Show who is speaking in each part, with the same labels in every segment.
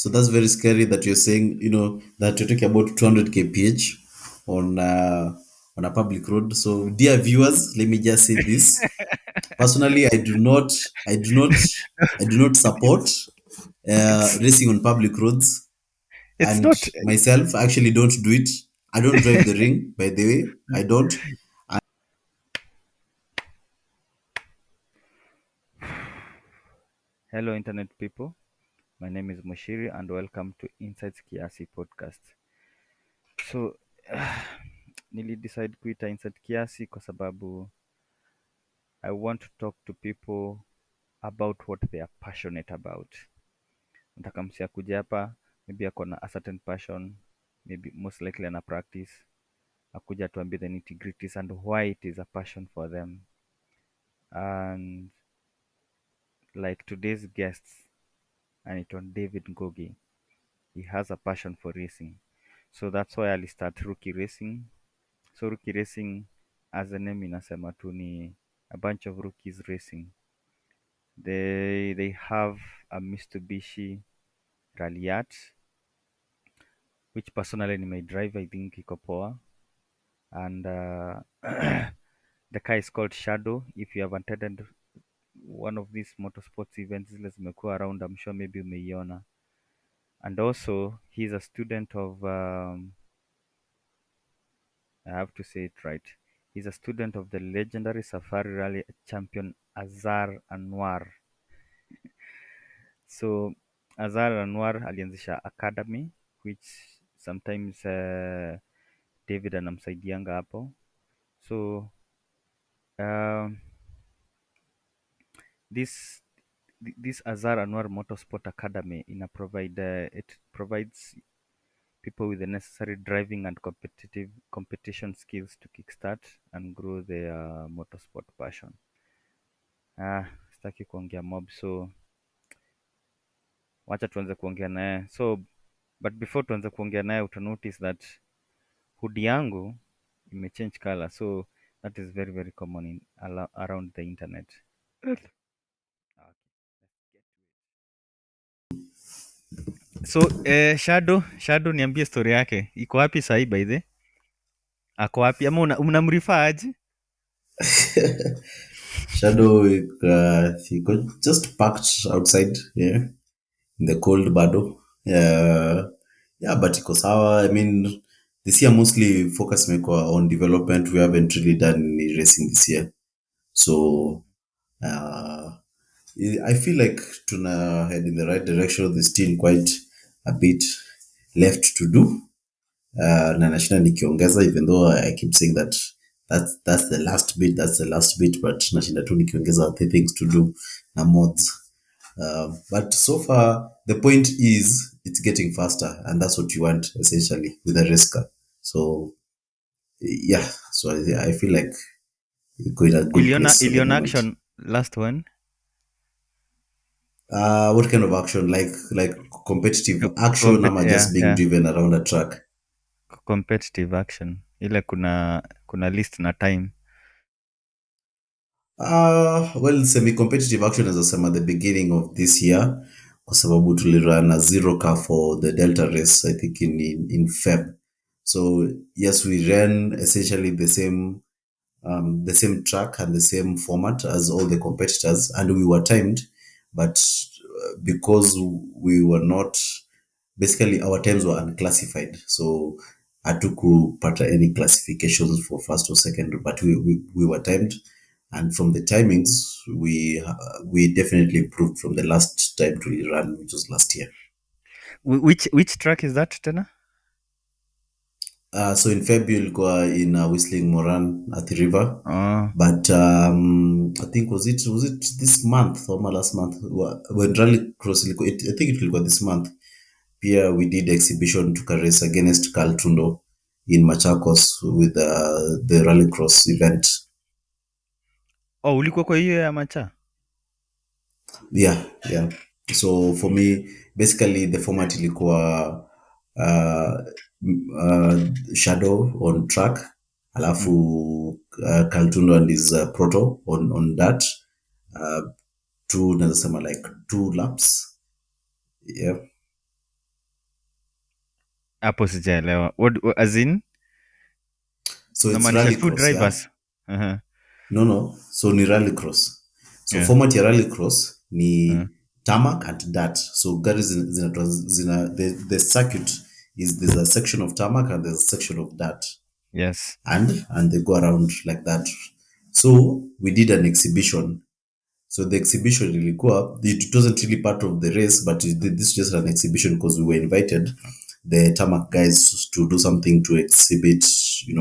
Speaker 1: So that's very scary that you're saying, that you're talking about 200 kph on a public road. So, dear viewers, let me just say this. Personally, I do not support
Speaker 2: It's
Speaker 1: racing on public roads,
Speaker 2: it's
Speaker 1: and
Speaker 2: not.
Speaker 1: myself I actually don't do it. I don't drive the ring, by the way. I don't.
Speaker 2: Hello, internet people. My name is Moshiri, and welcome to Insights Kiasi podcast. So, nilidecide kuita Insight Kiasi kwa sababu I want to talk to people about what they are passionate about. Nataka msi akuja hapa, maybe ako na a certain passion, maybe most likely ana practice, akuja tuambie the nitty-gritties and why it is a passion for them. And like today's guests, anaitwa David Ngugi. He has a passion for racing. So that's why I'll start Rookie Racing. So Rookie Racing, as the name inasema tu, ni a bunch of rookies racing. They have a Mitsubishi Ralliart, which personally ni my drive, I think iko poa. And the car is called Shadow. If you have attended one of these motorsports events zile zimekuwa around, I'm sure maybe umeiona. And also he's a student of I have to say it right. He's a student of the legendary Safari Rally champion Azar Anwar. So Azar Anwar alianzisha academy, which sometimes David anamsaidianga hapo. So um, this this Azar Anwar Motorsport Academy it provides people with the necessary driving and competition skills to kickstart and grow their motorsport passion. Sitaki kuongea mob, so wacha tuanze kuongea naye. So but before tuanze kuongea naye, uta notice that hoodie yangu imechange color, so that is very very common around the internet. Okay, let's get to it. So Shadow, niambie story yake, iko wapi sahii by the ako wapi, ama unamrefer aje?
Speaker 1: Shadow, he got just parked outside, yeah, in the cold bado. Yeah, but iko sawa. I mean, this year mostly focus mekwa on development. We haven't really done any racing this year. So uh, I feel like tuna head in the right direction. There's still quite a bit left to do. Na nashinda nikiongeza, even though I keep saying that that's the last bit, but nashinda tu nikiongeza the things to do na mods. But so far the point is it's getting faster, and that's what you want essentially with a race car. So yeah, so I feel like we're going at a good pace at the
Speaker 2: Iliona
Speaker 1: moment.
Speaker 2: action last one.
Speaker 1: What kind of action? Like competitive action, ama
Speaker 2: Yeah,
Speaker 1: just being
Speaker 2: yeah,
Speaker 1: driven around a track?
Speaker 2: competitive action ile kuna list na time.
Speaker 1: Well, semi-competitive action as I said at the beginning of this year, kwa sababu tulirun a zero car for the Delta race, I think in Feb. So yes, we ran essentially the same track and the same format as all the competitors, and we were timed, but because we were not, basically our times were unclassified, so hatukupata any classifications for first or second, but we were timed, and from the timings we definitely improved from the last time we ran, which was last year.
Speaker 2: Which track is that tena?
Speaker 1: So in February ilikuwa in Whistling Moran Athi River,
Speaker 2: Oh,
Speaker 1: but I think was it this month or my last month when rally cross I think it ilikuwa this month. Pia we did exhibition to race against Carl Tundo in Machakos with the rallycross event.
Speaker 2: ulikuwa kwa hiyo ya Macha?
Speaker 1: Yeah, yeah. So for me, basically the format ilikuwa Shadow on track, alafu
Speaker 2: Mm.
Speaker 1: Carl Tundo and his proto on that. Two, naweza sema like two laps. Yeah.
Speaker 2: Hapo sijaelewa. As in,
Speaker 1: So it's
Speaker 2: unamaanisha two
Speaker 1: rallycross, yeah.
Speaker 2: drivers? Uh-huh.
Speaker 1: No, no. So ni rallycross. So
Speaker 2: Yeah.
Speaker 1: format ya rallycross
Speaker 2: Uh,
Speaker 1: ni tarmac and dirt. So gari the circuit is there's a section of tarmac and there's a section of dirt,
Speaker 2: yes.
Speaker 1: and they go around like that. So we did an exhibition. So the exhibition ilikuwa, it wasn't really part of the race, but this is just an exhibition because we were invited, the tarmac guys, to do something to exhibit,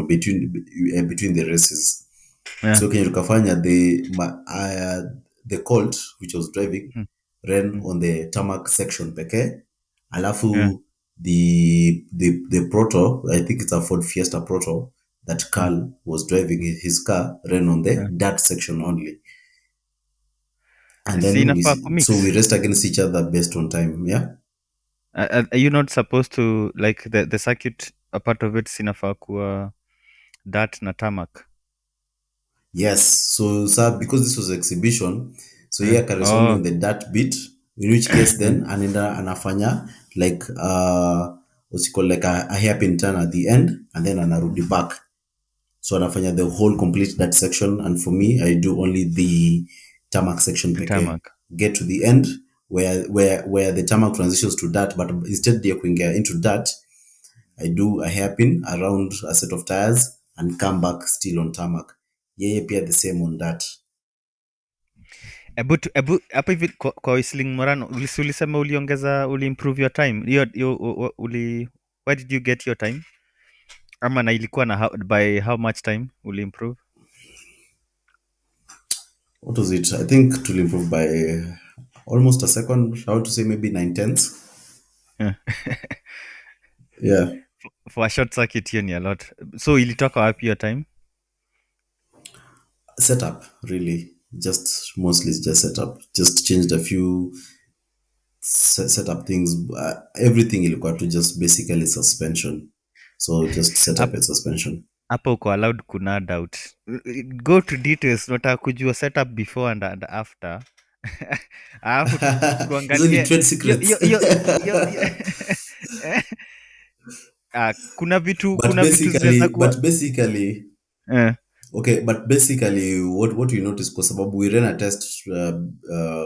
Speaker 1: between the races.
Speaker 2: Yeah.
Speaker 1: So kenye tukafanya, the Colt which was driving
Speaker 2: Mm,
Speaker 1: ran
Speaker 2: mm,
Speaker 1: on the tarmac section pekee,
Speaker 2: yeah.
Speaker 1: alafu the proto, I think it's a Ford Fiesta proto, that
Speaker 2: Mm,
Speaker 1: Carl was driving, his car ran on the
Speaker 2: yeah.
Speaker 1: dirt section only. And
Speaker 2: Si
Speaker 1: then
Speaker 2: inafaa
Speaker 1: we
Speaker 2: kumix.
Speaker 1: raced against each other based on time. Yeah.
Speaker 2: Are you not supposed to, like, the circuit, a part of it sinafaa kuwa that na tarmac?
Speaker 1: Yes. So, sir, because this was exhibition, so
Speaker 2: Yeah.
Speaker 1: yeah, carries only
Speaker 2: Oh.
Speaker 1: on the dirt bit. In which case,
Speaker 2: Yeah.
Speaker 1: then anaenda anafanya like what's it called, like a hairpin turn at the end, and then anarudi back. So anafanya the whole complete that section, and for me, I do only the tarmac section
Speaker 2: The
Speaker 1: peke.
Speaker 2: tarmac.
Speaker 1: Get to the end where the tarmac transitions to dirt, but instead ya kuingia into dirt, I do a hairpin around a set of tires and come back still on tarmac. Yeye pia the same on that.
Speaker 2: Ebu hapo hivi kwa Whistling Moran, ulisema uli improve your time. Where did you get your time? Ama na ilikuwa by how much time uli improve?
Speaker 1: What was it? I think to improve by almost a second. How to say, maybe 9/10.
Speaker 2: Yeah.
Speaker 1: Yeah.
Speaker 2: For a short circuit hiyo ni a lot. So ilitoka wapi your time?
Speaker 1: Setup, really. Just mostly just setup. Just changed a few setup things. Everything ilikuwa to just basically suspension. So just setup and suspension.
Speaker 2: Hapa uko allowed kuna doubt. Go to details, nataka kujua setup before and after. Alafu
Speaker 1: Hizo ni
Speaker 2: tuangalie
Speaker 1: trade
Speaker 2: yo,
Speaker 1: secrets.
Speaker 2: yo, yo, yo. Eh, kuna vitu zinaweza kuwa
Speaker 1: But basically,
Speaker 2: eh,
Speaker 1: okay, but basically, what we noticed, kwa sababu we ran a test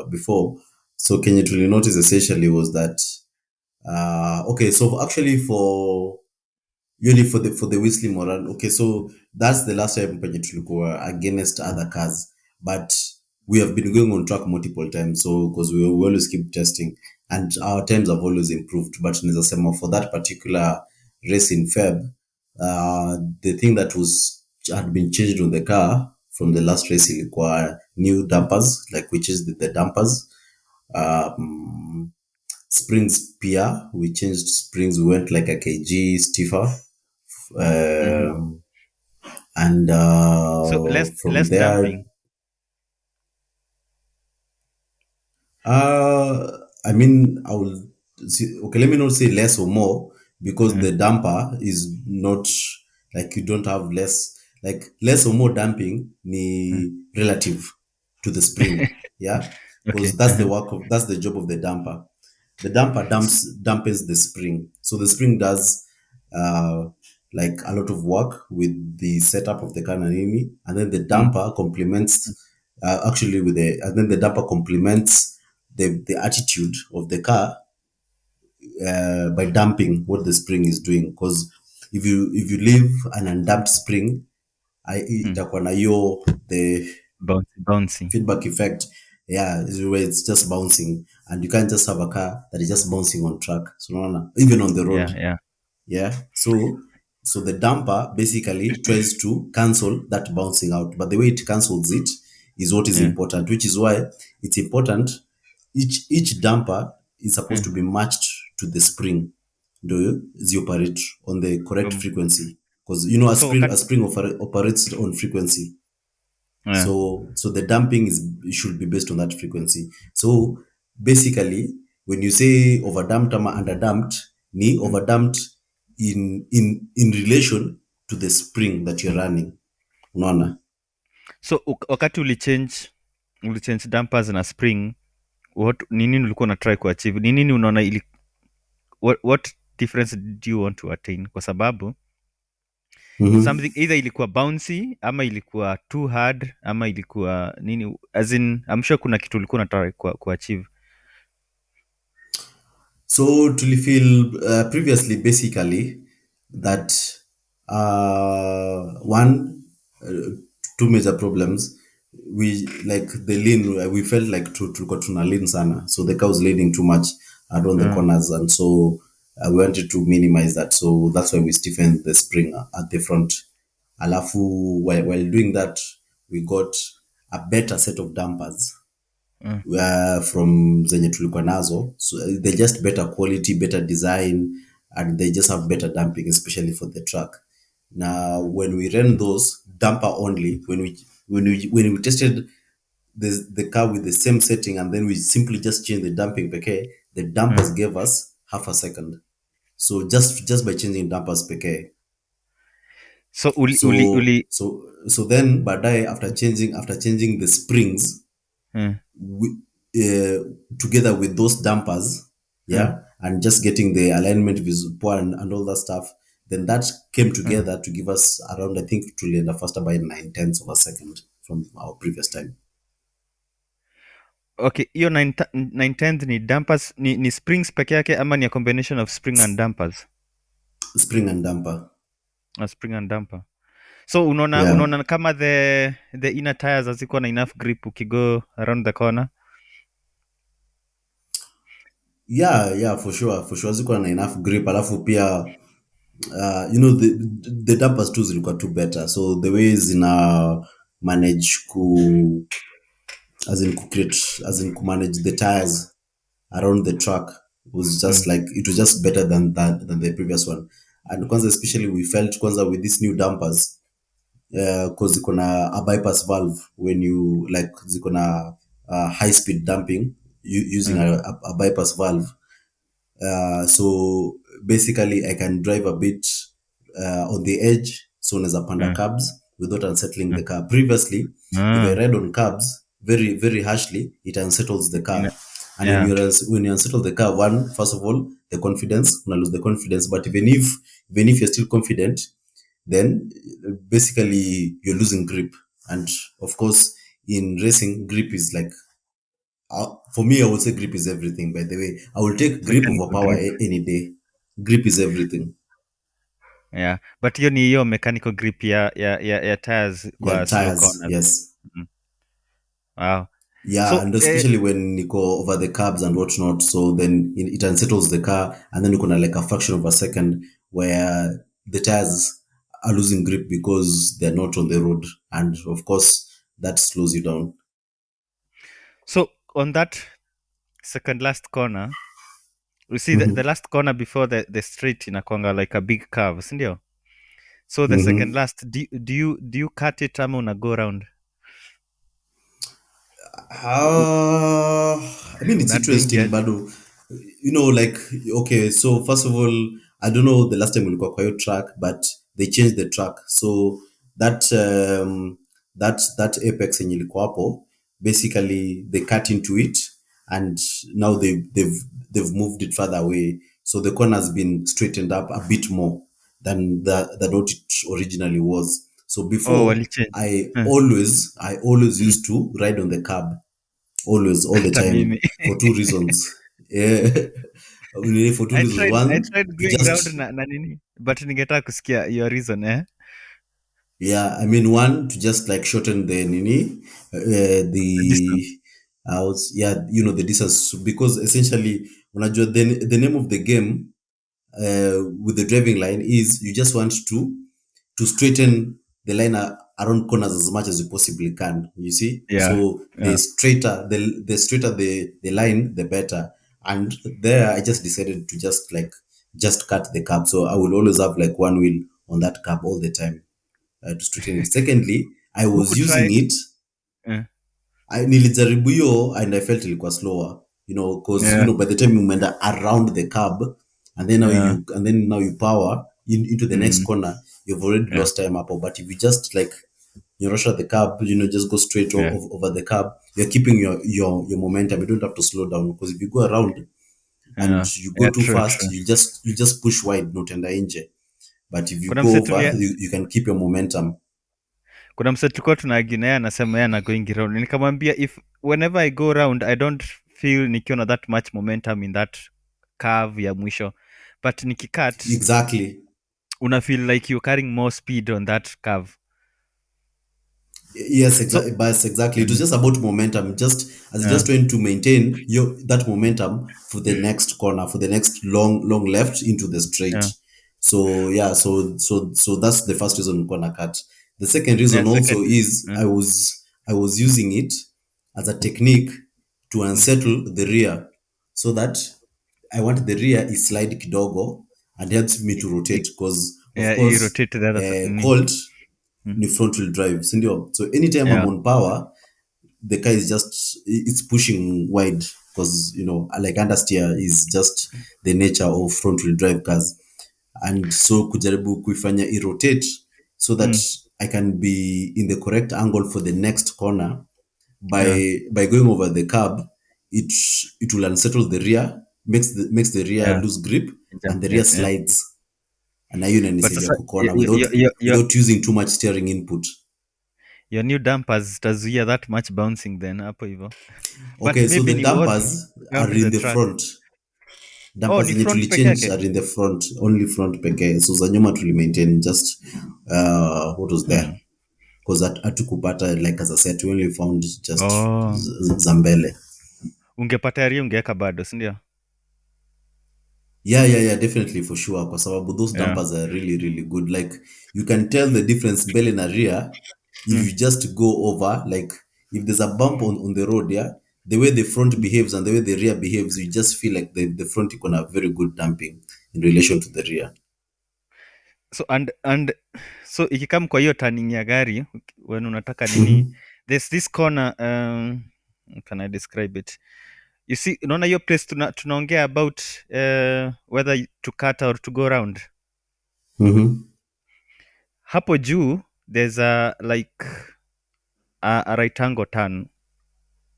Speaker 1: before, so kenye tuli notice essentially was that okay, so actually for really for the Whistling Moran, okay, so that's the last time penye tulikuwa against other cars, but we have been going on track multiple times, so because we always keep testing and our times have always improved, but naweza sema for that particular race in Feb, the thing that had been changed on the car from the last race ilikuwa new dampers, like we changed the dampers. Springs pia, we changed springs, we went like a kg stiffer.
Speaker 2: mhm.
Speaker 1: And
Speaker 2: So
Speaker 1: from
Speaker 2: less
Speaker 1: there,
Speaker 2: dumping.
Speaker 1: I mean, I will see, okay, let me not say less or more, because
Speaker 2: Eh,
Speaker 1: the damper is not like, you don't have less, like less or more damping
Speaker 2: eh.
Speaker 1: ni relative to the spring. Yeah.
Speaker 2: Okay.
Speaker 1: Because that's the job of the damper. The damper dampens the spring. So the spring does uh, like a lot of work with the setup of the car na nini, and then the
Speaker 2: Mm,
Speaker 1: damper complements actually with the and then the damper complements the attitude of the car by damping what the spring is doing. Because if you leave an undamped spring,
Speaker 2: mm.
Speaker 1: itakuwa na hiyo the
Speaker 2: Bouncy.
Speaker 1: feedback effect. Yeah, is where it's just bouncing, and you can't just have a car that is just bouncing on track. So no, even on the road.
Speaker 2: Yeah, yeah.
Speaker 1: Yeah. So the damper basically tries to cancel that bouncing out, but the way it cancels it is what is
Speaker 2: Yeah.
Speaker 1: important, which is why it's important. Each damper is supposed
Speaker 2: Yeah.
Speaker 1: to be matched to the spring. Do you operate on the correct
Speaker 2: Um,
Speaker 1: frequency? Because a
Speaker 2: so
Speaker 1: spring
Speaker 2: wakati
Speaker 1: operates on frequency.
Speaker 2: yeah.
Speaker 1: So the damping should be based on that frequency. So basically, when you say overdamped or underdamped, ni
Speaker 2: Mm.
Speaker 1: overdamped in relation to the spring that you're running. Unaona?
Speaker 2: So wakati ulichange dampers na spring, ni nini ulikuwa una try kuachieve? Ni nini unaona what difference do you want to attain? Kwa sababu
Speaker 1: Mm-hmm.
Speaker 2: something either ilikuwa bouncy ama ilikuwa too hard ama ilikuwa nini, as in I'm sure kuna kitu ulikuwa unataka kuachieve.
Speaker 1: So tulifeel previously basically that one two major problems. We like the lean. We felt like tulikuwa tuna lean sana, so the car was leaning too much around the
Speaker 2: Mm,
Speaker 1: corners, and so we wanted to minimize that. So that's why we stiffened the spring at the front. Alafu while doing that, we got a better set of dampers
Speaker 2: mm,
Speaker 1: from zenye tulikuwa nazo, so they just better quality, better design, and they just have better damping, especially for the truck. Now when we ran those damper only, when we tested the car with the same setting, and then we simply just changed the damping peke, the
Speaker 2: mm.
Speaker 1: dampers gave us half a second. So just by changing dampers peke.
Speaker 2: So
Speaker 1: So
Speaker 2: uli
Speaker 1: then baadaye, after changing the springs,
Speaker 2: mm,
Speaker 1: we, together with those dampers,
Speaker 2: mm,
Speaker 1: yeah, and just getting the alignment poor and all that stuff, then that came
Speaker 2: mm.
Speaker 1: together to give us around, I think, to land faster by 9 tenths of a second from our previous time.
Speaker 2: Okay, hiyo 910 ni dampers, ni springs peke yake ama ni a combination of spring and dampers?
Speaker 1: Spring and damper,
Speaker 2: Spring and damper. So
Speaker 1: yeah.
Speaker 2: unaona kama the inner tires hazikuwa na enough grip ukigo around the corner?
Speaker 1: Yeah, for sure ziko na enough grip, alafu pia the dampers too zilikuwa too better, so the way zina manage ku create, as in manage the tires around the truck was
Speaker 2: Mm,
Speaker 1: just like, it was just better than the previous one. And kwanza especially we felt kwanza with these new dampers, because ziko na a bypass valve when you like, ziko na high speed damping using
Speaker 2: mm,
Speaker 1: a bypass valve. So basically I can drive a bit on the edge, so as a panda
Speaker 2: mm,
Speaker 1: cabs without unsettling
Speaker 2: mm,
Speaker 1: the car. Previously, if I
Speaker 2: mm.
Speaker 1: ride on cabs very very harshly, it unsettles the car. And when
Speaker 2: Yeah.
Speaker 1: you unsettle the car, one, first of all, the confidence, you lose the confidence. But even if you're still confident, then basically you're losing grip. And of course, in racing, grip is like, for me, I would say grip is everything. By the way, I will take grip over
Speaker 2: Mechanical
Speaker 1: power
Speaker 2: grip.
Speaker 1: any day. Grip is everything.
Speaker 2: Yeah. But hiyo ni hiyo mechanical grip ya tires
Speaker 1: Yeah,
Speaker 2: kwa slow
Speaker 1: tires.
Speaker 2: corners.
Speaker 1: Yes.
Speaker 2: Mm. Wow.
Speaker 1: Yeah,
Speaker 2: So
Speaker 1: and especially when you go over the curbs and whatnot, so then it unsettles the car, and then you're gonna like a fraction of a second where the tires are losing grip because they're not on the road, and of course that slows you down.
Speaker 2: so on that second last corner, you see the
Speaker 1: Mm-hmm.
Speaker 2: last corner before the straight inakwanga like a big curve, si ndio? So the second
Speaker 1: Mm-hmm.
Speaker 2: last, do you cut it ama una go around? U-
Speaker 1: I mean, it's
Speaker 2: Una
Speaker 1: interesting,
Speaker 2: dingia.
Speaker 1: but like, okay, so first of all, I don't know the last time we got your track, but they changed the track. So that that apex in Ilikuapo, basically they cut into it, and now they've moved it further away. So the corner has been straightened up a bit more than what it originally was. So
Speaker 2: Oh,
Speaker 1: before,
Speaker 2: walichange.
Speaker 1: I
Speaker 2: Huh.
Speaker 1: always I always
Speaker 2: Mm.
Speaker 1: used to ride on the curb, always, all the
Speaker 2: Hata
Speaker 1: time,
Speaker 2: mimi.
Speaker 1: for two reasons. Yeah. For two reasons.
Speaker 2: I
Speaker 1: One,
Speaker 2: tried
Speaker 1: to
Speaker 2: going round
Speaker 1: just,
Speaker 2: na nini, but ningetaka kusikia your reason, eh?
Speaker 1: yeah, I mean, one, to just like shorten the nini,
Speaker 2: Distance.
Speaker 1: yeah, the distance, because essentially, unajua, the name of the game with the driving line is, you just want to straighten the line around corners as much as you possibly can. You see,
Speaker 2: Yeah.
Speaker 1: so
Speaker 2: Yeah.
Speaker 1: the line, the better. And there, I just decided to just cut the curb. So I will always have like one wheel on that curb all the time, to straighten it. Secondly, I was
Speaker 2: Hukutry.
Speaker 1: using it.
Speaker 2: Eh.
Speaker 1: Nilijaribu hiyo, and I felt ilikuwa slower, because
Speaker 2: Yeah.
Speaker 1: by the time you went around the curb, and then
Speaker 2: Yeah.
Speaker 1: now you power into the next
Speaker 2: Mm.
Speaker 1: corner, you've already
Speaker 2: Yeah.
Speaker 1: lost time up. But if you just like, you rush at the curb, just go straight
Speaker 2: Yeah.
Speaker 1: over the curb, you're keeping your momentum. You don't have to slow down, because if you go around, and
Speaker 2: Yeah.
Speaker 1: you go
Speaker 2: Yeah,
Speaker 1: too
Speaker 2: true,
Speaker 1: fast,
Speaker 2: true.
Speaker 1: you just push wide, not enda nje. But if you
Speaker 2: Kuna
Speaker 1: go
Speaker 2: mse
Speaker 1: over,
Speaker 2: tulia
Speaker 1: you can keep your momentum.
Speaker 2: kuna mse tulikuwa tunaargue naye anasema yeye ana going round. Nikamwambia if whenever I go round I don't feel nikiwa na that much momentum in that curve ya mwisho. But nikikat
Speaker 1: Exactly.
Speaker 2: una feel like you're carrying more speed on that curve.
Speaker 1: Yes,
Speaker 2: So
Speaker 1: exactly. But exactly, it was
Speaker 2: mm,
Speaker 1: just about momentum. Just as
Speaker 2: yeah,
Speaker 1: just trying to maintain your that momentum for the next corner, for the next long left into the straight.
Speaker 2: yeah.
Speaker 1: So yeah, so that's the first reason corner cut. The second
Speaker 2: Yeah,
Speaker 1: reason also
Speaker 2: second.
Speaker 1: is
Speaker 2: Mm,
Speaker 1: I was using it as a technique to
Speaker 2: mm,
Speaker 1: unsettle the rear, so that I want the rear is slide kidogo and helps me to rotate because of
Speaker 2: yeah, you
Speaker 1: course
Speaker 2: rotate the other
Speaker 1: Colt
Speaker 2: mm,
Speaker 1: ni front wheel drive, si ndio? So anytime I'm
Speaker 2: yeah.
Speaker 1: on power, the car is just it's pushing wide because like understeer is just the nature of front wheel drive cars, and so kujaribu kuifanya rotate so that
Speaker 2: Mm,
Speaker 1: I can be in the correct angle for the next corner
Speaker 2: yeah,
Speaker 1: by going over the curb. it it will unsettle the rear, makes the rear
Speaker 2: yeah.
Speaker 1: lose grip, and the rear
Speaker 2: Yeah, yeah.
Speaker 1: slides, na hiyo
Speaker 2: But
Speaker 1: inanisaidia
Speaker 2: sasa
Speaker 1: kukona without using too much steering input.
Speaker 2: your new dampers zitazuia that much bouncing then hapo hivyo. But
Speaker 1: Okay, so
Speaker 2: maybe
Speaker 1: the
Speaker 2: ni what
Speaker 1: dampers
Speaker 2: down
Speaker 1: are
Speaker 2: to
Speaker 1: in
Speaker 2: the
Speaker 1: the
Speaker 2: track.
Speaker 1: front.
Speaker 2: Oh,
Speaker 1: Dampers
Speaker 2: ni
Speaker 1: zenye
Speaker 2: front peke
Speaker 1: tulichange
Speaker 2: yake.
Speaker 1: are in the front, only front pekee. So za nyuma tulimaintain just what was there,
Speaker 2: Mm.
Speaker 1: because hatukupata, like as I said, we only found just
Speaker 2: Oh,
Speaker 1: za mbele.
Speaker 2: ungepata yari ungeweka bado, si ndio?
Speaker 1: Yeah, definitely, for sure, kwa sababu those
Speaker 2: Yeah.
Speaker 1: dampers are really really good. Like you can tell the difference mbele na rear if
Speaker 2: Mm.
Speaker 1: you just go over, like if there's a bump on the road, yeah, the way the front behaves and the way the rear behaves, you just feel like the front is gonna have very good damping in relation to the rear.
Speaker 2: So and so ikikam kwa hiyo turning ya gari when unataka nini,
Speaker 1: Mhm.
Speaker 2: there's this corner how can I describe it? You see, unaona hiyo place tunaongea about whether to cut or to go round.
Speaker 1: Mhm.
Speaker 2: Hapo juu there's a like a right angle turn,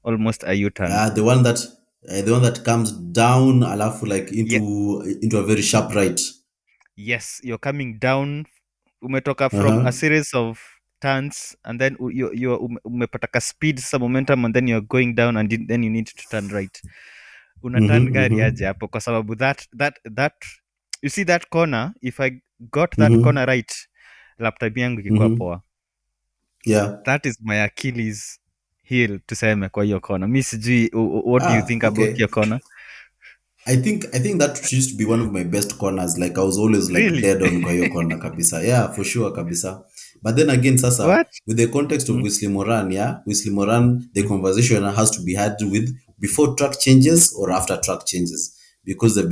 Speaker 2: almost a U-turn.
Speaker 1: The one that comes down alafu like
Speaker 2: Yeah,
Speaker 1: into a very sharp right.
Speaker 2: yes, you're coming down, umetoka from a
Speaker 1: Uh-huh.
Speaker 2: series of turns and then umepata ka speed sa momentum and then you're going down and then you need to turn right. Una turn
Speaker 1: Mhm.
Speaker 2: gari
Speaker 1: Mhm.
Speaker 2: aje hapo kwa sababu that you see that corner, if I got that corner
Speaker 1: Mhm.
Speaker 2: right, laptop yangu ikikuwa
Speaker 1: Mhm.
Speaker 2: poa.
Speaker 1: Yeah.
Speaker 2: That is my Achilles heel tuseme kwa hiyo corner. Mi sijui what do you think about
Speaker 1: Okay.
Speaker 2: your corner?
Speaker 1: I think that used to be one of my best corners. Like I was always like
Speaker 2: Really?
Speaker 1: dead on kwa hiyo corner kabisa. Yeah, for sure kabisa. But then again, sasa
Speaker 2: What?
Speaker 1: with the context of
Speaker 2: Mm.
Speaker 1: Wesley Moran, yeah, Wesley Moran, the
Speaker 2: Mm.
Speaker 1: conversation has to be had with before track changes or after track changes, because there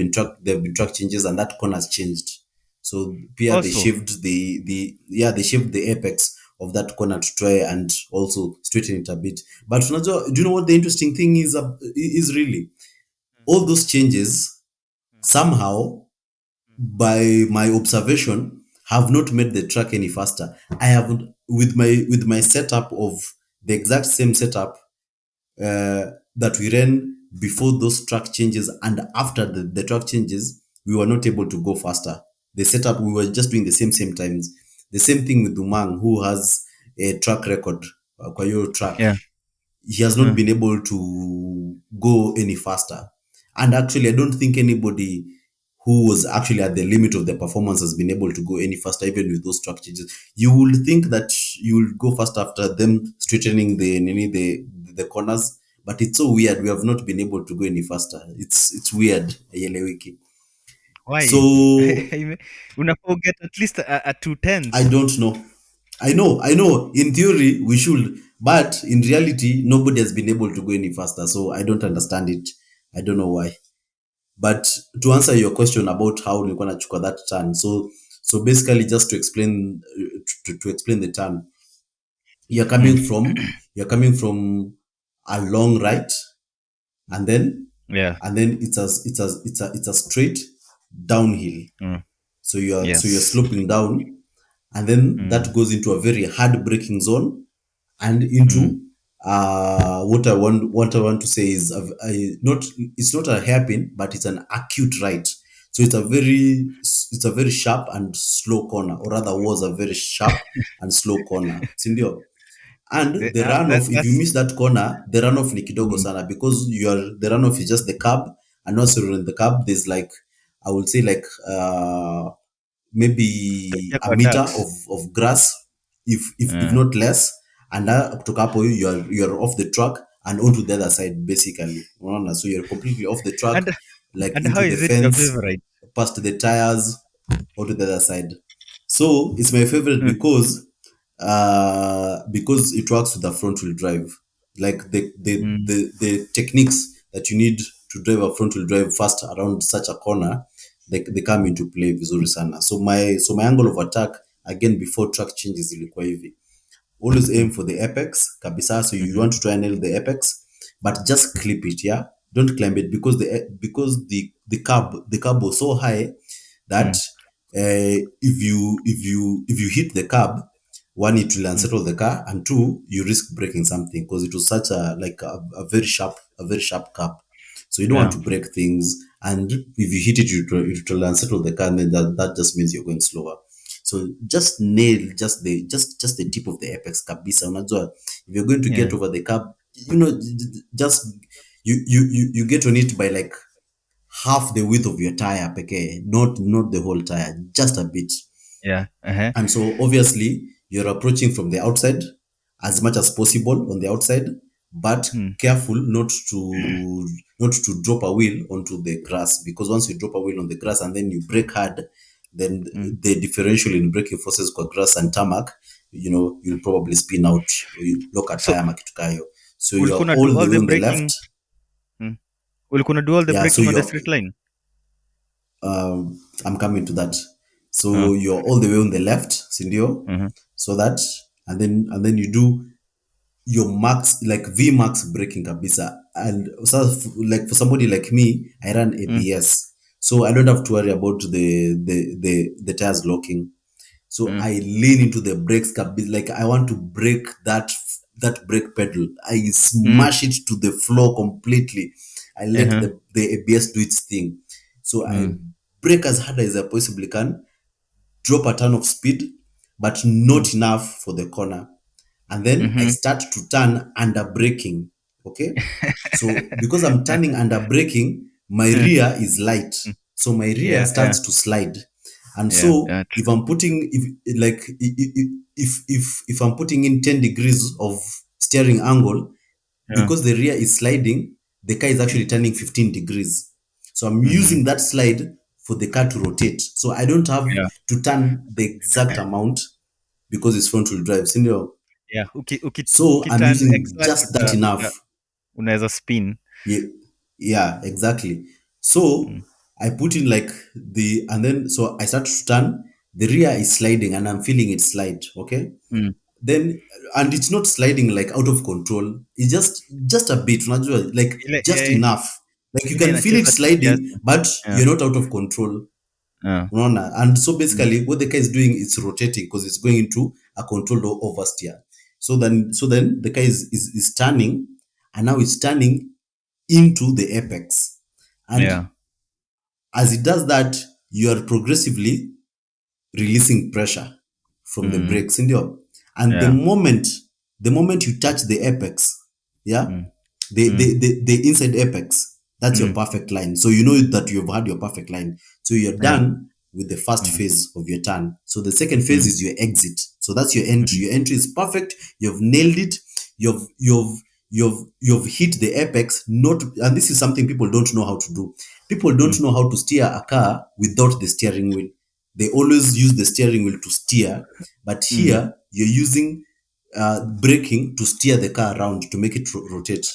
Speaker 1: have been track changes and that corner has changed. So Pia they
Speaker 2: Also,
Speaker 1: shaved the apex of that corner to try and also straighten it a bit. But unajua, do you know what the interesting thing is really? All those changes somehow, by my observation, have not made the track any faster. I have, with my setup of the exact same setup that we ran before those track changes and after the track changes, we were not able to go faster. The setup, we were just doing the same times. The same thing with Umang, who has a track record kwa hiyo track.
Speaker 2: yeah.
Speaker 1: He has not
Speaker 2: Uh,
Speaker 1: been able to go any faster. And actually, I don't think anybody who was actually at the limit of their performance has been able to go any faster, even with those track changes. You will think that you will go faster after them straightening the corners, but it's so weird. We have not been able to go any faster. It's weird. Haieleweki.
Speaker 2: why?
Speaker 1: So
Speaker 2: Unafaa get at least a two
Speaker 1: I
Speaker 2: tens.
Speaker 1: don't know. I know. In theory, we should, but in reality, nobody has been able to go any faster. So I don't understand it. I don't know why. But to answer your question about how nilikuwa nachukua that turn, so basically, just to explain to explain the turn, you're coming
Speaker 2: Mm.
Speaker 1: from you're coming from a long right, and then
Speaker 2: Yeah.
Speaker 1: it's a straight downhill.
Speaker 2: Mm.
Speaker 1: So you're
Speaker 2: Yes.
Speaker 1: sloping down, and then
Speaker 2: Mm.
Speaker 1: that goes into a very hard braking zone and
Speaker 2: Mm.
Speaker 1: into what I want to say is not it's not a hairpin, but it's an acute right. So it's a very sharp and slow corner, or rather was a very sharp and slow corner. Sindio. And the runoff, if you
Speaker 2: That's
Speaker 1: miss that corner, the runoff ni kidogo
Speaker 2: mm,
Speaker 1: sana, because the runoff is just the curb, and also in the curb there's like, I would say like maybe
Speaker 2: yeah,
Speaker 1: a
Speaker 2: kwa
Speaker 1: meter
Speaker 2: ducks.
Speaker 1: of grass, if
Speaker 2: Uh,
Speaker 1: not less. And kutoka hapo you're off the track and onto the other side basically. Unaona? So you're completely off the track,
Speaker 2: and
Speaker 1: like
Speaker 2: how
Speaker 1: into the
Speaker 2: is it your
Speaker 1: fence,
Speaker 2: favorite?
Speaker 1: past the tires, onto the other side. So it's my favorite
Speaker 2: Mm,
Speaker 1: because it works with the front wheel drive. Like
Speaker 2: mm,
Speaker 1: the techniques that you need to drive a front wheel drive fast around such a corner, they come into play vizuri sana. So my angle of attack, again, before track changes, ilikuwa hivi: always
Speaker 2: mm,
Speaker 1: aim for the apex kabisa. So you
Speaker 2: mhm,
Speaker 1: want to try and nail the apex, but just clip it. Yeah, don't climb it, because the curb was so high that
Speaker 2: mm,
Speaker 1: if you hit the curb, one, it will
Speaker 2: mm,
Speaker 1: unsettle the car, and two, you risk breaking something, because it was such a very sharp curb. So you don't want
Speaker 2: yeah,
Speaker 1: to break things, and if you hit it, it will unsettle the car, and then that just means you're going slower. So just nail just the tip of the apex kabisa. Unajua, if you're going to
Speaker 2: yeah,
Speaker 1: get over the curb, just you get on it by like half the width of your tire pekee, not the whole tire, just a bit.
Speaker 2: yeah, uh-huh,
Speaker 1: And so obviously you're approaching from the outside as much as possible on the outside, but
Speaker 2: mm,
Speaker 1: careful not to drop a wheel onto the grass, because once you drop a wheel on the grass and then you brake hard, then
Speaker 2: mm.
Speaker 1: the differential in braking forces kwa grass and tarmac, you'll probably spin out, or you lock a
Speaker 2: So
Speaker 1: tire makitukayo. So
Speaker 2: ulikuwa
Speaker 1: you're
Speaker 2: una
Speaker 1: all
Speaker 2: do
Speaker 1: the
Speaker 2: all
Speaker 1: way
Speaker 2: the
Speaker 1: on the
Speaker 2: braking,
Speaker 1: left.
Speaker 2: mm, ulikuwa una do all the
Speaker 1: Yeah, so
Speaker 2: braking on the straight line?
Speaker 1: I'm coming to that.
Speaker 2: Uh,
Speaker 1: So you're all the way on the left, sindio,
Speaker 2: mhm,
Speaker 1: so that, and then you do your max, like V max braking kabisa. And so, like for somebody like me, I run
Speaker 2: mm,
Speaker 1: ABS, so I don't have to worry about the tires locking. So
Speaker 2: mm,
Speaker 1: I lean into the brakes kabisa, like I want to break that brake pedal. I
Speaker 2: mm,
Speaker 1: smash it to the floor completely. I let
Speaker 2: uh-huh,
Speaker 1: the ABS do its thing. So I
Speaker 2: mm,
Speaker 1: brake as hard as I possibly can, drop a ton of speed, but
Speaker 2: mm,
Speaker 1: not enough for the corner. And then I
Speaker 2: mhm,
Speaker 1: start to turn under braking. Okay. So because I'm turning under braking, my
Speaker 2: mm,
Speaker 1: rear is light.
Speaker 2: mm.
Speaker 1: So my rear
Speaker 2: Yeah, yeah,
Speaker 1: starts to slide. And
Speaker 2: yeah,
Speaker 1: so
Speaker 2: yeah,
Speaker 1: if
Speaker 2: true.
Speaker 1: I'm putting, if like, if I'm putting in 10 degrees of steering angle,
Speaker 2: Yeah,
Speaker 1: because the rear is sliding, the car is
Speaker 2: mm,
Speaker 1: actually turning 15 degrees. So I'm
Speaker 2: mhm,
Speaker 1: using that slide for the car to rotate. So I don't have
Speaker 2: yeah,
Speaker 1: to turn the exact amount, because it's front wheel drive. Senior.
Speaker 2: yeah.
Speaker 1: So I'm
Speaker 2: Ukiturn
Speaker 1: using
Speaker 2: exact
Speaker 1: just that enough.
Speaker 2: unaweza spin.
Speaker 1: Yeah, yeah, exactly. So
Speaker 2: Mm,
Speaker 1: I put in like and then so I start to turn. The rear is sliding, and I'm feeling it slide. Okay.
Speaker 2: mm.
Speaker 1: Then, and it's not sliding like out of control. It's just a bit, unajua, like just enough. Like you
Speaker 2: Ile
Speaker 1: can feel it
Speaker 2: inacheza tu
Speaker 1: sliding,
Speaker 2: kiasi.
Speaker 1: but
Speaker 2: Yeah,
Speaker 1: you're not out of control.
Speaker 2: yeah,
Speaker 1: Unaona? And so
Speaker 2: mm,
Speaker 1: basically what the car is doing is rotating, because it's going into a controlled oversteer. So then the car is turning, and now it's turning into the apex.
Speaker 2: yeah,
Speaker 1: And as it does that, you are progressively releasing pressure from the
Speaker 2: mm,
Speaker 1: brakes, ndio. And the
Speaker 2: yeah,
Speaker 1: moment the moment you touch the apex, yeah,
Speaker 2: mm, mm,
Speaker 1: the inside apex, that's your
Speaker 2: mm,
Speaker 1: perfect line. So you know that you've had your perfect line. So you're
Speaker 2: yeah,
Speaker 1: done with the first
Speaker 2: mm,
Speaker 1: phase of your turn. So the second phase
Speaker 2: mm,
Speaker 1: is your exit. So that's your entry.
Speaker 2: mm,
Speaker 1: Your entry is perfect. You've nailed it. You've hit the apex. Not And this is something people don't know how to do. People don't
Speaker 2: mm,
Speaker 1: know how to steer a car without the steering wheel. They always use the steering wheel to steer, but
Speaker 2: mm,
Speaker 1: here you're using braking to steer the car around, to make it rotate.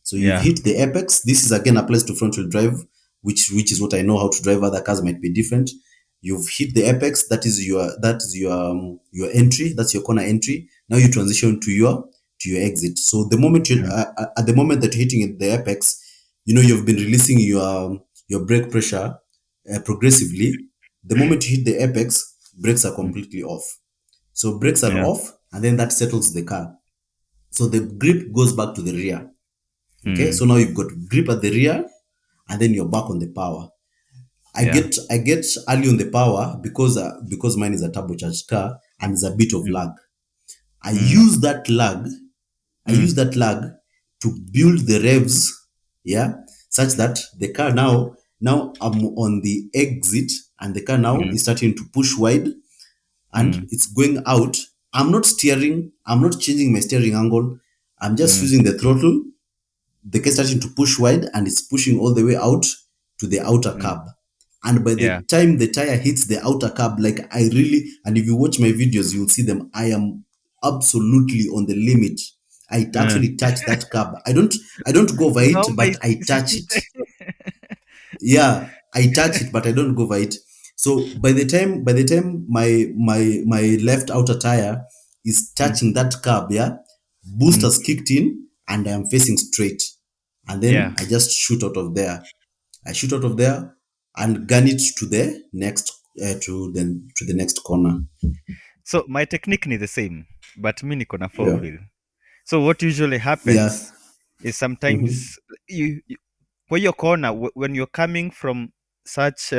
Speaker 1: So you've
Speaker 2: yeah,
Speaker 1: hit the apex. This is again applies to front wheel drive, which is what I know how to drive. Other cars might be different. You've hit the apex. That is your entry. That's your corner entry. Now you transition to your exit. So the moment you
Speaker 2: yeah,
Speaker 1: at the moment that you're hitting the apex, you've been releasing your brake pressure progressively. The moment you hit the apex, brakes are
Speaker 2: mm,
Speaker 1: completely off. So brakes are
Speaker 2: yeah,
Speaker 1: off, and then that settles the car. So the grip goes back to the rear. Okay,
Speaker 2: Mm.
Speaker 1: so now you've got grip at the rear, and then you're back on the power.
Speaker 2: Yeah.
Speaker 1: I get early on the power because mine is a turbocharged car and there's a bit of
Speaker 2: Mm.
Speaker 1: lag. I
Speaker 2: Mm.
Speaker 1: use that lag. I
Speaker 2: Mm.
Speaker 1: use that lag to build the revs, yeah, such that the car now I'm on the exit and the car now
Speaker 2: Mm.
Speaker 1: is starting to push wide and
Speaker 2: Mm.
Speaker 1: it's going out. I'm not steering. I'm not changing my steering angle. I'm just
Speaker 2: Mm.
Speaker 1: using the throttle. The car starting to push wide and it's pushing all the way out to the outer
Speaker 2: Mm.
Speaker 1: curb. And by
Speaker 2: Yeah.
Speaker 1: the time the tire hits the outer curb, like I really, and if you watch my videos, you'll see them. I am absolutely on the limit. I
Speaker 2: Uh.
Speaker 1: actually touch that curb. I don't go over it,
Speaker 2: Unaomba
Speaker 1: but I touch it.
Speaker 2: isipite.
Speaker 1: Yeah, I touch it, but I don't go over it. So by the time my left outer tire is
Speaker 2: Mm.
Speaker 1: touching that curb, yeah,
Speaker 2: Mm.
Speaker 1: boosters kicked in and I am facing straight. And
Speaker 2: Yeah.
Speaker 1: then I just shoot out of there. I shoot out of there and gun it to the next to the next corner.
Speaker 2: So my technique ni the same, but mi niko na four
Speaker 1: Yeah.
Speaker 2: wheel. So what usually
Speaker 1: Yeah.
Speaker 2: happens is
Speaker 1: Mm-hmm.
Speaker 2: sometimes kwa hiyo corner when you're coming from such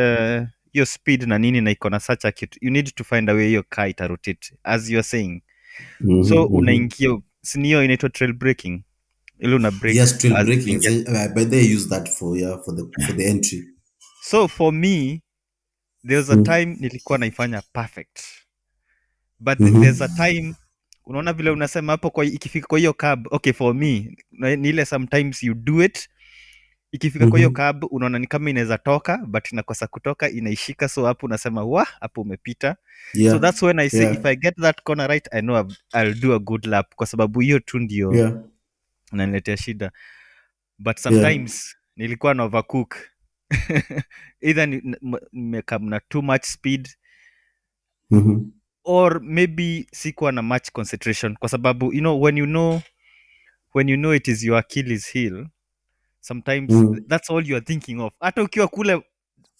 Speaker 2: your speed na nini na iko na such a cute, you need to find a way your car ita rotate as you're saying. So
Speaker 1: Mm-hmm. Mm-hmm.
Speaker 2: unaingia sinio inaitwa trail braking, ile una break
Speaker 1: Yes, trail
Speaker 2: as
Speaker 1: braking.
Speaker 2: unaingia.
Speaker 1: But they use that for for the entry.
Speaker 2: So for me there's a
Speaker 1: Mm-hmm.
Speaker 2: time nilikuwa naifanya perfect, but there's a
Speaker 1: Mm-hmm.
Speaker 2: time unaona vile unasema hapo, kwa ikifika kwa hiyo curb, okay for me ni ile sometimes you do it, ikifika kwa hiyo
Speaker 1: Mm-hmm.
Speaker 2: curb unaona ni kama inaweza toka but inakosa kutoka, inaishika, so hapo unasema wa hapo umepita. So
Speaker 1: Yeah.
Speaker 2: that's when I say
Speaker 1: Yeah.
Speaker 2: if I get that corner right I know I'll do a good lap, kwa sababu hiyo tu ndio
Speaker 1: Yeah.
Speaker 2: inaniletea shida, but
Speaker 1: Yeah.
Speaker 2: sometimes nilikuwa na overcook either nimekam na too much speed
Speaker 1: Mm-hmm.
Speaker 2: or maybe sikuwa na much concentration, kwa sababu when you know it is your Achilles heel, sometimes
Speaker 1: Mm-hmm.
Speaker 2: that's all you are thinking of, hata ukiwa kule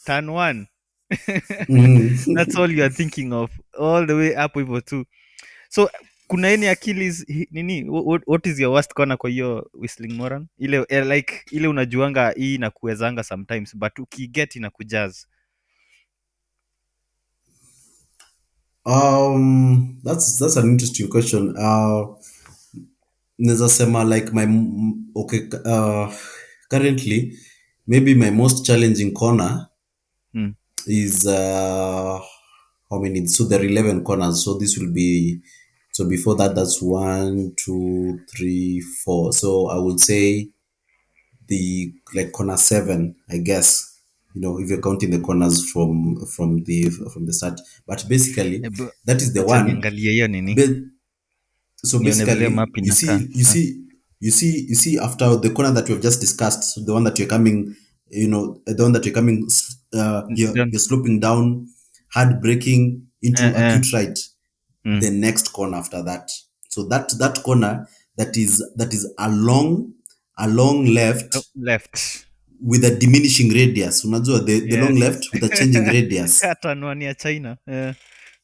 Speaker 2: turn one. That's
Speaker 1: Mm-hmm.
Speaker 2: all you are thinking of all the way up hivyo tu. So kuna any Achilles nini, what is your worst corner kwa hiyo whistling moran, ile like ile unajuanga hii inakuwezanga sometimes but ukiget inakujaz.
Speaker 1: That's an interesting question. Naweza sema like okay, currently maybe my most challenging corner
Speaker 2: Mm.
Speaker 1: is how many? So there are 11 corners. So this will be so before that that's one, two, three, four. So I would say the like corner seven, I guess. You know, if you're counting the corners from the start, but basically
Speaker 2: Ebu,
Speaker 1: that is the
Speaker 2: wacha
Speaker 1: one.
Speaker 2: niangalie hiyo nini,
Speaker 1: But so
Speaker 2: nione vile
Speaker 1: basically,
Speaker 2: map inakaa.
Speaker 1: you see after the corner that we've just discussed, so the one that you're coming, the one that you're coming,
Speaker 2: Don't,
Speaker 1: you're sloping down, hard braking into
Speaker 2: eh.
Speaker 1: acute right.
Speaker 2: Mm.
Speaker 1: The next corner after that, so that corner that is a long left
Speaker 2: Left.
Speaker 1: with a diminishing radius. Unajua the long
Speaker 2: Yes.
Speaker 1: left with a changing radius.
Speaker 2: Hata anwani ya China.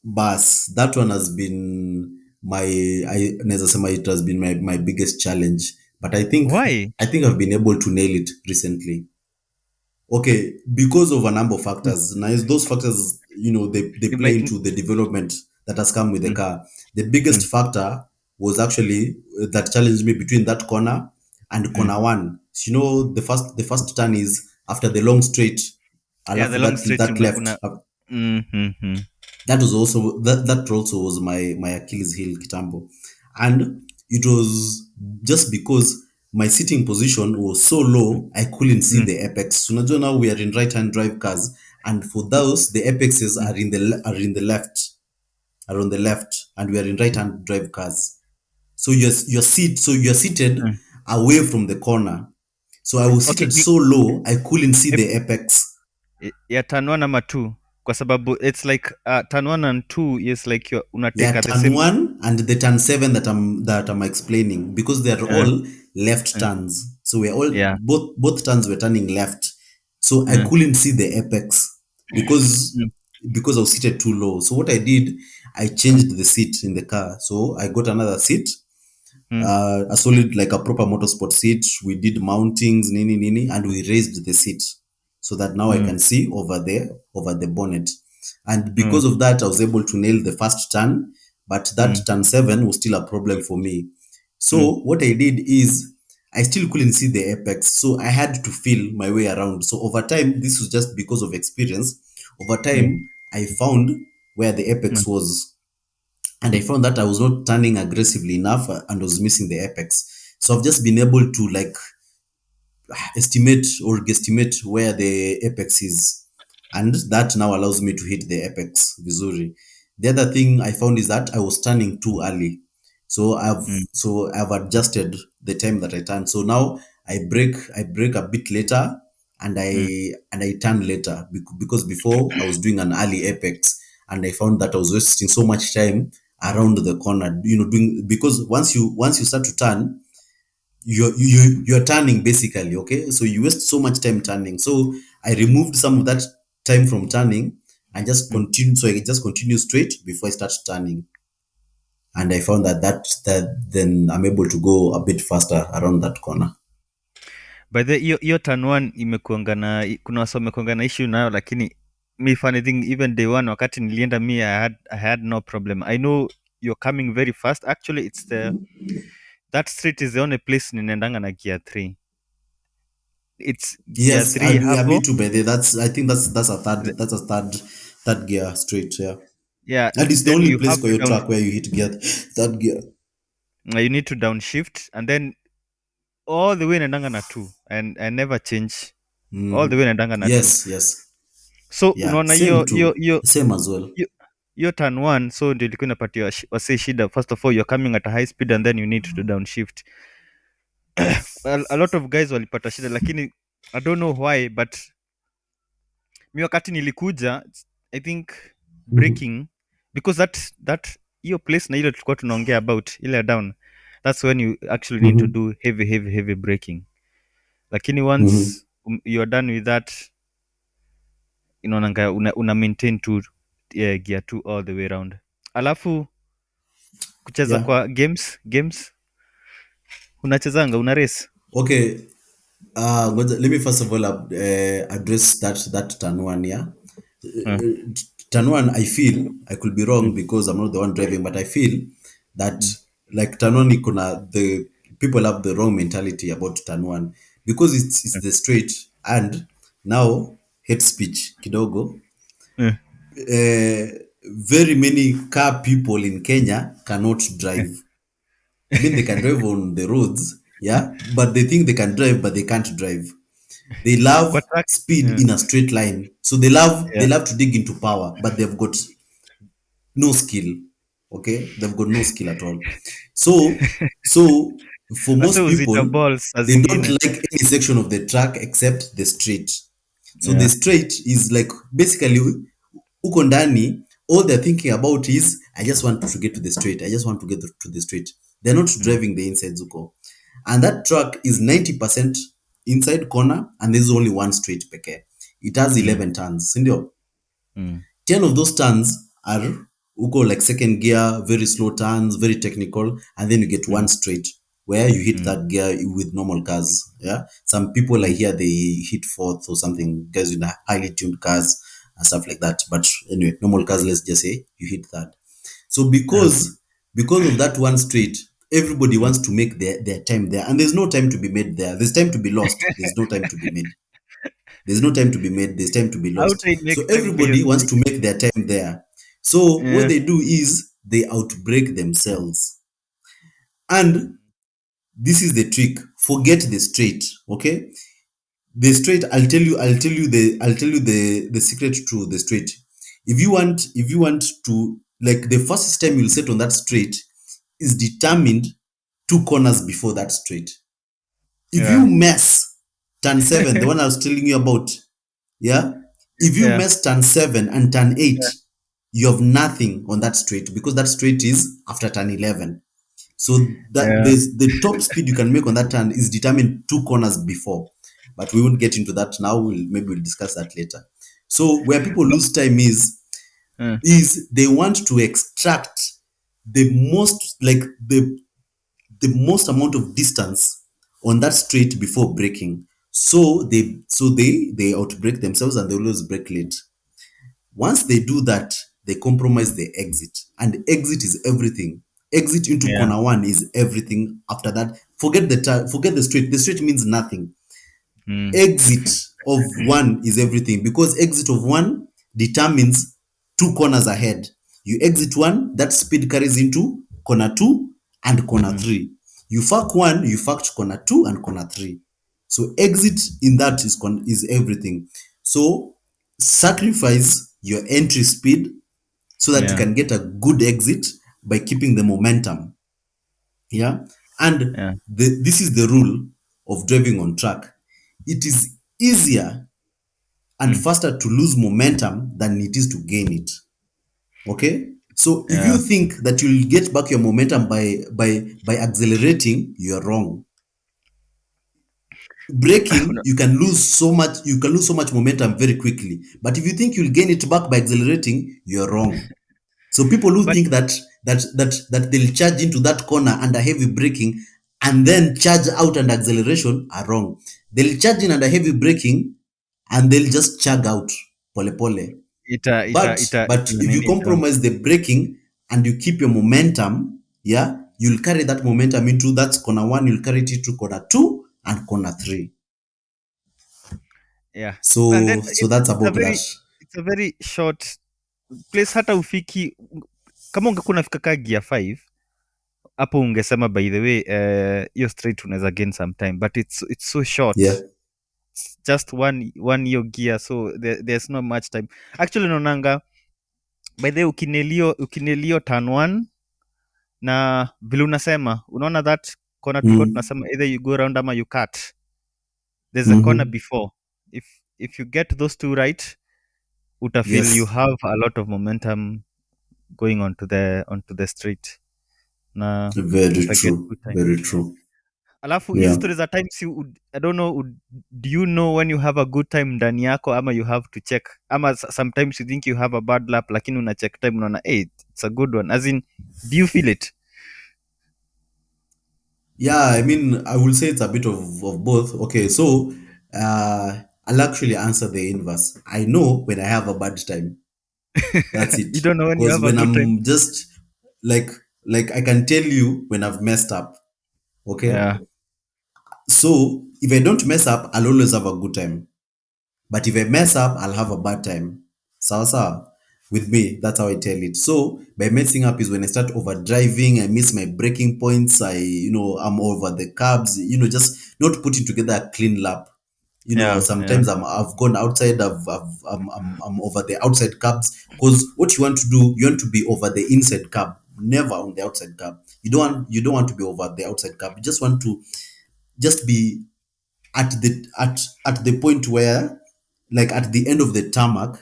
Speaker 1: Bas, that one has been naweza sema it has been my biggest challenge. But
Speaker 2: Why?
Speaker 1: I think I've been able to nail it recently. Okay, because of a number of
Speaker 2: Mm.
Speaker 1: factors. Now, those factors, they play
Speaker 2: Like,
Speaker 1: into the development that has come with the
Speaker 2: mm,
Speaker 1: car. The biggest
Speaker 2: mm,
Speaker 1: factor was actually that challenged me between that corner and
Speaker 2: mm.
Speaker 1: corner one. So, the first turn is after the long straight.
Speaker 2: Yeah, the
Speaker 1: Alafu
Speaker 2: long straight
Speaker 1: that left.
Speaker 2: mm.
Speaker 1: That also was my Achilles heel kitambo, and it was just because my sitting position was so low I couldn't see
Speaker 2: Mm,
Speaker 1: the apex. So now we are in right hand drive cars, and for those the apexes
Speaker 2: mm.
Speaker 1: are in the left, are on the left, and we are in right hand drive cars. So you're seated
Speaker 2: Mm.
Speaker 1: away from the corner. So I was
Speaker 2: Okay,
Speaker 1: seated so low I couldn't see
Speaker 2: hebu
Speaker 1: the apex.
Speaker 2: ya turn 1 ama 2, kwa sababu it's like turn 1 and 2 is like
Speaker 1: Yeah,
Speaker 2: unatake at the
Speaker 1: turn
Speaker 2: same.
Speaker 1: one and the turn seven that I'm explaining because they are
Speaker 2: uh,
Speaker 1: all left
Speaker 2: uh,
Speaker 1: turns. So we're all
Speaker 2: yeah.
Speaker 1: both turns were turning left. So I
Speaker 2: Mm,
Speaker 1: couldn't see the apex because
Speaker 2: mm,
Speaker 1: I was seated too low. So what I did, I
Speaker 2: mm,
Speaker 1: changed the seat in the car. So I got another seat
Speaker 2: mm,
Speaker 1: a solid, like a proper motorsport seat. We did mountings, nini nini, and we raised the seat so that now I
Speaker 2: mm,
Speaker 1: can see over there, over the bonnet. And
Speaker 2: mm,
Speaker 1: because of that, I was able to nail the first turn, but that
Speaker 2: mm,
Speaker 1: turn seven was still a problem for me.
Speaker 2: mm,
Speaker 1: So what I did is I still couldn't see the apex, so I had to feel my way around. So over time, this was just because of experience. Over
Speaker 2: mm,
Speaker 1: time, I found where the
Speaker 2: mm.
Speaker 1: apex was, and I found that I was not turning aggressively enough, and was missing the apex. So I've just been able to like estimate or guesstimate where the apex is, and that now allows me to hit the apex vizuri. The other thing I found is that I was turning too early, so
Speaker 2: Mm.
Speaker 1: I've adjusted the time that I turn. So now I break a bit later, and
Speaker 2: Mm.
Speaker 1: I turn later, because before I was doing an early apex, and I found that I was wasting so much time around the corner, doing, because once you start to turn, you're turning basically, okay, so you waste so much time turning. So I removed some of that time from turning, and just
Speaker 2: Mm.
Speaker 1: continue, so I just continue straight before I start turning. And I found that then I'm able to go a bit faster around that corner.
Speaker 2: By the hiyo turn one imekuanga na kuna wasa wamekuanga na issue nayo, lakini me funny thing, even day one wakati nilienda me I had no problem. I know you're coming very fast. Actually, it's that street is the only place ninaendanga na gear 3. It's gear
Speaker 1: Yes,
Speaker 2: 3
Speaker 1: yeah, me
Speaker 2: hapo.
Speaker 1: too, by the that's I think that's a
Speaker 2: The-
Speaker 1: third gear straight, yeah.
Speaker 2: yeah,
Speaker 1: And it's the
Speaker 2: then
Speaker 1: only
Speaker 2: you
Speaker 1: place
Speaker 2: have
Speaker 1: for
Speaker 2: to
Speaker 1: your track where you hit gear third gear.
Speaker 2: you need to downshift, and then all the way naendanga na 2, and I never change. All the way naendanga na 2.
Speaker 1: Yes, yes.
Speaker 2: So
Speaker 1: Yeah,
Speaker 2: unaona
Speaker 1: same
Speaker 2: hiyo hiyo
Speaker 1: too.
Speaker 2: hiyo
Speaker 1: Same as well.
Speaker 2: hiyo hiyo turn one, so ndio ilikuwa inapatia wase shida. First of all, you're coming at a high speed, and then you need to downshift. A lot of guys walipata shida, lakini I don't know why, but mi wakati nilikuja, I think
Speaker 1: Mhm.
Speaker 2: braking, because that hiyo place na ile tulikuwa tunaongea about ile down, that's when you actually need to
Speaker 1: Mhm.
Speaker 2: do heavy braking. Lakini
Speaker 1: Mhm.
Speaker 2: once you're done with that, inaonanga una maintain to gear 2 all the way around. Alafu kucheza
Speaker 1: Yeah.
Speaker 2: kwa games unachezanga, una race.
Speaker 1: Okay. Let me first of all address that turn one. Yeah.
Speaker 2: uh,
Speaker 1: Turn one, I feel I could be wrong
Speaker 2: mm,
Speaker 1: because I'm not the one driving, but I feel that
Speaker 2: mm,
Speaker 1: like turn one, the people have the wrong mentality about turn one, because it's
Speaker 2: mm,
Speaker 1: the straight, and now hate speech kidogo.
Speaker 2: mm,
Speaker 1: Uh, very many car people in Kenya cannot
Speaker 2: mm.
Speaker 1: drive. I mean, they can drive on the roads, yeah, but they think they can drive, but they can't drive. They
Speaker 2: Kwa
Speaker 1: love
Speaker 2: track.
Speaker 1: speed
Speaker 2: uh,
Speaker 1: in a straight line, so they
Speaker 2: yeah.
Speaker 1: love to dig into power, but they've got no skill. Okay, they've got no skill at all. So for
Speaker 2: Wase
Speaker 1: most
Speaker 2: uzita
Speaker 1: people,
Speaker 2: balls saa
Speaker 1: they don't
Speaker 2: zingine.
Speaker 1: like any section of the track except the straight. So the
Speaker 2: Yeah.
Speaker 1: straight is like basically huko ndani, all they're thinking about is I just want to get to the straight. I just want to get to the straight. They're not
Speaker 2: Mm,
Speaker 1: driving the inside Zuko. And that track is 90% inside corner, and there's only one straight peke. It has
Speaker 2: mm,
Speaker 1: 11 turns. Sindio?
Speaker 2: mm,
Speaker 1: 10 of those turns are uko like second gear, very slow turns, very technical, and then you get
Speaker 2: mm,
Speaker 1: one straight where you hit
Speaker 2: mm,
Speaker 1: that gear with normal cars. Yeah, some people I
Speaker 2: mm.
Speaker 1: hear they hit fourth or something, guys with highly tuned cars and stuff like that. But anyway, normal cars, let's just say you hit that. So
Speaker 2: Okay.
Speaker 1: because of that one straight, everybody
Speaker 2: Mm.
Speaker 1: wants to make their time there, and there's no time to be made there. There's time to be lost. There's no time to be made. There's no time to be made, there's time to be
Speaker 2: How
Speaker 1: lost.
Speaker 2: do I make
Speaker 1: So
Speaker 2: time for your
Speaker 1: everybody wants
Speaker 2: street?
Speaker 1: to make their time there. So what
Speaker 2: Yeah.
Speaker 1: they do is they outbreak themselves. And this is the trick. Forget the straight, okay? The straight, I'll tell you the secret to the straight. If you want to, like, the first time you'll set on that straight is determined 2 corners before that straight. If you
Speaker 2: Yeah.
Speaker 1: mess turn 7, the one I was telling you about, yeah, if you
Speaker 2: Yeah.
Speaker 1: mess turn 7 and turn 8, you have nothing on that straight, because that straight is after turn 11. So that
Speaker 2: Yeah.
Speaker 1: the top speed you can make on that turn is determined 2 corners before. But we won't get into that now. Maybe we'll discuss that later. So where people
Speaker 2: No.
Speaker 1: lose time is they want to extract the most, like, the most amount of distance on that straight before braking. So they outbrake themselves and they always brake late. Once they do that, they compromise the exit, and exit is everything. Exit into
Speaker 2: Yeah.
Speaker 1: corner one is everything. After that, forget the straight. The straight means nothing.
Speaker 2: Mm.
Speaker 1: Exit of one is everything, because exit of one determines two corners ahead. You exit one, that speed carries into corner two and corner
Speaker 2: Mm.
Speaker 1: three. You fuck one, you fuck corner two and corner three. So exit in that is everything. So sacrifice your entry speed so that you
Speaker 2: Yeah.
Speaker 1: can get a good exit by keeping the momentum. Yeah. And
Speaker 2: Yeah.
Speaker 1: this is the rule of driving on track. It is easier and
Speaker 2: Mm.
Speaker 1: faster to lose momentum than it is to gain it. Okay. So if you
Speaker 2: Yeah.
Speaker 1: think that you'll get back your momentum by accelerating, you're wrong. Braking, you can lose so much momentum very quickly. But if you think you'll gain it back by accelerating, you're wrong. So people who
Speaker 2: But
Speaker 1: think that they'll charge into that corner under heavy braking and then charge out under acceleration are wrong. They'll charge in under heavy braking and they'll just chug out pole pole. But if you
Speaker 2: nini ita
Speaker 1: compromise the braking and you keep your momentum, yeah, you'll carry that momentum into that's corner one, you'll carry it into corner two and corner three.
Speaker 2: yeah. And then
Speaker 1: So that's
Speaker 2: it's a
Speaker 1: about that.
Speaker 2: very short place, hata ufiki kama ungekuwa unafika ka gear 5 hapo ungesema by the way hiyo straight unaweza gain some time, but it's so
Speaker 1: Yeah.
Speaker 2: short. It's just one hiyo gear, so there's not much time actually. Naonanga by the way ukinelio turn 1 na vile unasema unaona that corner tulikuwa
Speaker 1: Mm.
Speaker 2: tunasema either you go around ama you cut. There's a corner
Speaker 1: Mm-hmm.
Speaker 2: before. If you get those two right, utafeel you
Speaker 1: Yes.
Speaker 2: have a lot of momentum going onto the street na
Speaker 1: Very
Speaker 2: utaget
Speaker 1: true.
Speaker 2: good time.
Speaker 1: Very true.
Speaker 2: Alafu hizi
Speaker 1: Yeah.
Speaker 2: stories at times I don't know, do you know when you have a good time ndani yako ama you have to check, ama sometimes you think you have a bad lap lakini una check time unaona hey, it's a good one, as in do you feel it?
Speaker 1: Yeah, I mean, I will say it's a bit of both. Okay, so I'll actually answer the inverse. I know when I have a bad time. That's it.
Speaker 2: You don't know when you
Speaker 1: Because
Speaker 2: have a
Speaker 1: when
Speaker 2: good time?
Speaker 1: I'm just like I can tell you when I've messed up. Okay.
Speaker 2: Yeah.
Speaker 1: So if I don't mess up, I'll always have a good time. But if I mess up, I'll have a bad time. Sawa sawa. With me, that's how I tell it. So by messing up is when I start over driving, I miss my braking points, I'm over the curbs, just not putting together a clean lap.
Speaker 2: Yeah. Yeah.
Speaker 1: Sometimes I've gone outside, I'm over the outside curbs. Because what you want to do, you want to be over the inside curb, never on the outside curb. You don't want to be over the outside curb. You just want to just be at the point where, like, at the end of the tarmac,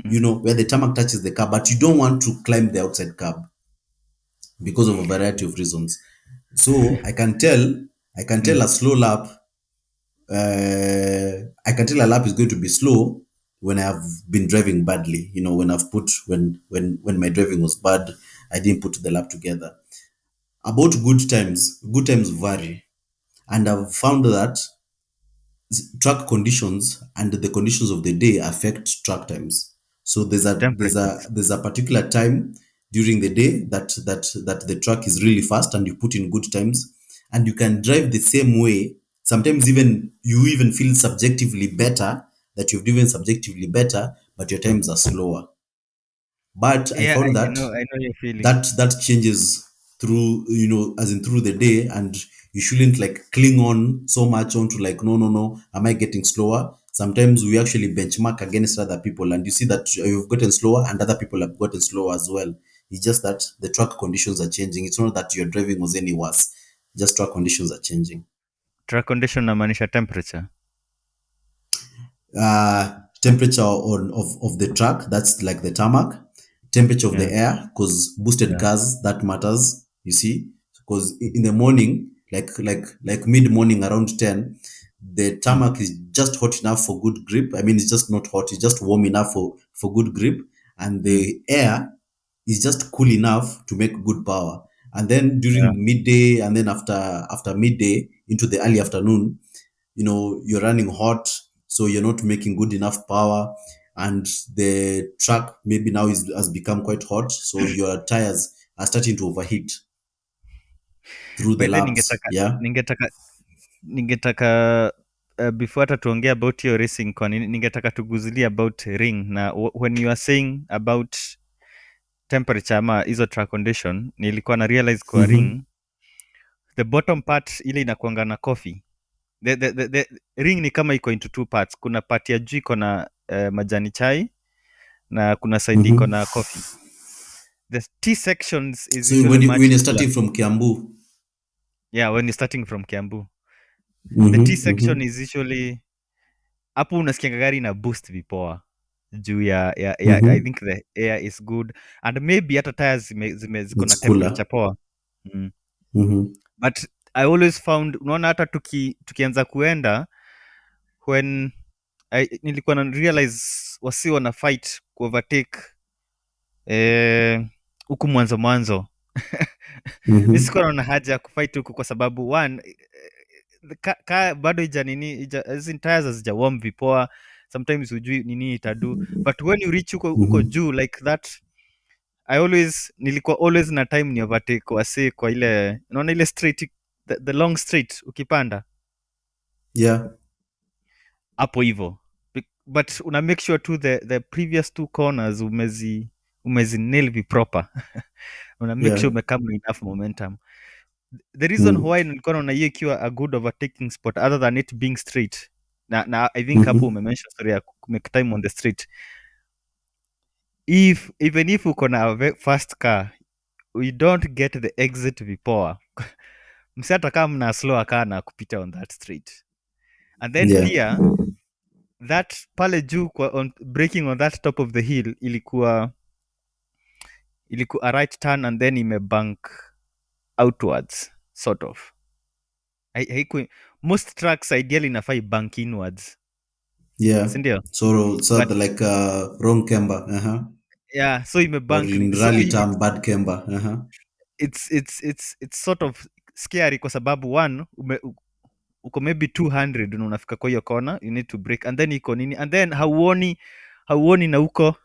Speaker 2: Mm.
Speaker 1: where the tarmac touches the curb, but you don't want to climb the outside curb because of a variety of reasons. So I can tell a slow lap, I can tell a lap is going to be slow when I have been driving badly. When I've put when my driving was bad, I didn't put the lap together. About good times vary, and I've found that track conditions and the conditions of the day affect track times. So
Speaker 2: Temperatures.
Speaker 1: there's a particular time during the day that the track is really fast and you put in good times, and you can drive the same way. Sometimes even you even feel subjectively better, that you've driven subjectively better, but your times are slower. But I
Speaker 2: Yeah, I
Speaker 1: found that
Speaker 2: know, I know your feeling.
Speaker 1: that changes through, as in through the day, and you shouldn't like cling on so much onto, like, no, no, no, am I getting slower? Sometimes we actually benchmark against other people, and you see that you've gotten slower and other people have gotten slower as well. It's just that the track conditions are changing. It's not that your driving was any worse, just track conditions are changing.
Speaker 2: Track condition namaanisha temperature.
Speaker 1: Temperature of the track, that's like the tarmac. Temperature of
Speaker 2: Yeah.
Speaker 1: the air, because boosted
Speaker 2: Yeah.
Speaker 1: cars, that matters, you see. Because in the morning, like mid morning around 10, the
Speaker 2: Mm.
Speaker 1: tarmac is just hot enough for good grip. I mean, it's just not hot, it's just warm enough for good grip. And
Speaker 2: Mm.
Speaker 1: the air is just cool enough to make good power. And then
Speaker 2: Yeah.
Speaker 1: during midday, and then after midday into the early afternoon, you're running hot, so you're not making good enough power, and the track maybe now has become quite hot, so your tires are starting to overheat through the
Speaker 2: By the
Speaker 1: laps. Yeah.
Speaker 2: ningetaka before hata tuongea about your racing ningetaka tuguzilia about ring na when you are saying about temperature ama hizo track condition, nilikuwa na realize kwa
Speaker 1: Mm-hmm.
Speaker 2: ring the bottom part ile inakuanga na coffee. The ring ni kama iko into two parts. Kuna part ya juu iko na majani chai na kuna side iko
Speaker 1: Mm-hmm.
Speaker 2: na coffee. The tea sections is
Speaker 1: So
Speaker 2: usually
Speaker 1: when
Speaker 2: much
Speaker 1: you're
Speaker 2: cooler.
Speaker 1: starting from Kiambu.
Speaker 2: Yeah, when you're starting from Kiambu. The tea
Speaker 1: Mm-hmm.
Speaker 2: section
Speaker 1: Mm-hmm.
Speaker 2: is usually hapo unasikianga gari na boost vipoa juu ya I
Speaker 1: Mm-hmm.
Speaker 2: think the air is good and maybe hata tires ziko na
Speaker 1: It's cooler.
Speaker 2: temperature poa. Mm.
Speaker 1: Mm-hmm.
Speaker 2: But I always found, unaona hata tukianza kuenda when nilikuwa na realize wasi wana fight ku overtake huku mwanzo mwanzo. Mi
Speaker 1: Mm-hmm.
Speaker 2: sikuwa naona haja ya kufight huku kwa sababu one, bado as in tires hazija warm vipoa, sometimes hujui nini itadu, but when you reach huko
Speaker 1: Mm-hmm.
Speaker 2: juu like that, nilikuwa always na time ni overtake wasi kwa ile, unaona ile straight, the long straight ukipanda
Speaker 1: Yeah.
Speaker 2: hapo hivo. But una make sure tu the previous two corners umezi nail proper. Una make
Speaker 1: Yeah.
Speaker 2: sure umekam enough momentum. The reason
Speaker 1: Mm.
Speaker 2: why nilikuwa naona hiyo ikiwa a good overtaking spot other than it being straight, na I think hapo
Speaker 1: Mm-hmm.
Speaker 2: umemention story ya kumake time on the street. Even if uko na fast car, we don't get the exit vipoa. Msi hata kama mna slow car na kupita on that street. And then
Speaker 1: Yeah.
Speaker 2: pia that pale juu breaking on that top of the hill ilikuwa a right turn and then imebank outwards sort of. Most tracks ideally inafaa ibank inwards,
Speaker 1: Yeah.
Speaker 2: sindio?
Speaker 1: So
Speaker 2: But
Speaker 1: the like wrong camber. Uh-huh.
Speaker 2: yeah, so
Speaker 1: Or
Speaker 2: imebank
Speaker 1: in
Speaker 2: so
Speaker 1: rally term, bad camber. Uh-huh.
Speaker 2: it's sort of scary kwa sababu one, uko maybe 200 na unafika kwa hiyo kona, you need to break and then iko nini and then hauoni na uko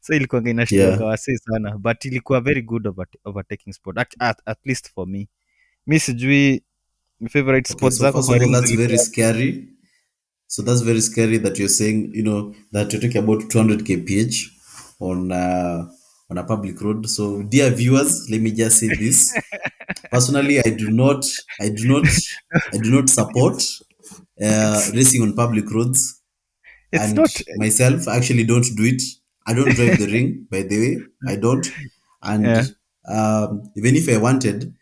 Speaker 2: so ilikuwanga
Speaker 1: Yeah.
Speaker 2: inashtuanga wasee sana, but ilikuwa very good overtaking sport at least for me. Mi sijui favorite
Speaker 1: Okay.
Speaker 2: spot
Speaker 1: So
Speaker 2: zako
Speaker 1: first
Speaker 2: kwa
Speaker 1: of all,
Speaker 2: ring
Speaker 1: that's very
Speaker 2: zilikuwa.
Speaker 1: scary. So that's very scary that you're saying, that you're talking about 200 kph on a public road. So, dear viewers, let me just say this. Personally, I do not support
Speaker 2: it's
Speaker 1: racing on public roads.
Speaker 2: it's
Speaker 1: And
Speaker 2: not.
Speaker 1: myself, I actually don't do it. I don't drive the ring, by the way. I don't. And
Speaker 2: Yeah.
Speaker 1: even if I wanted,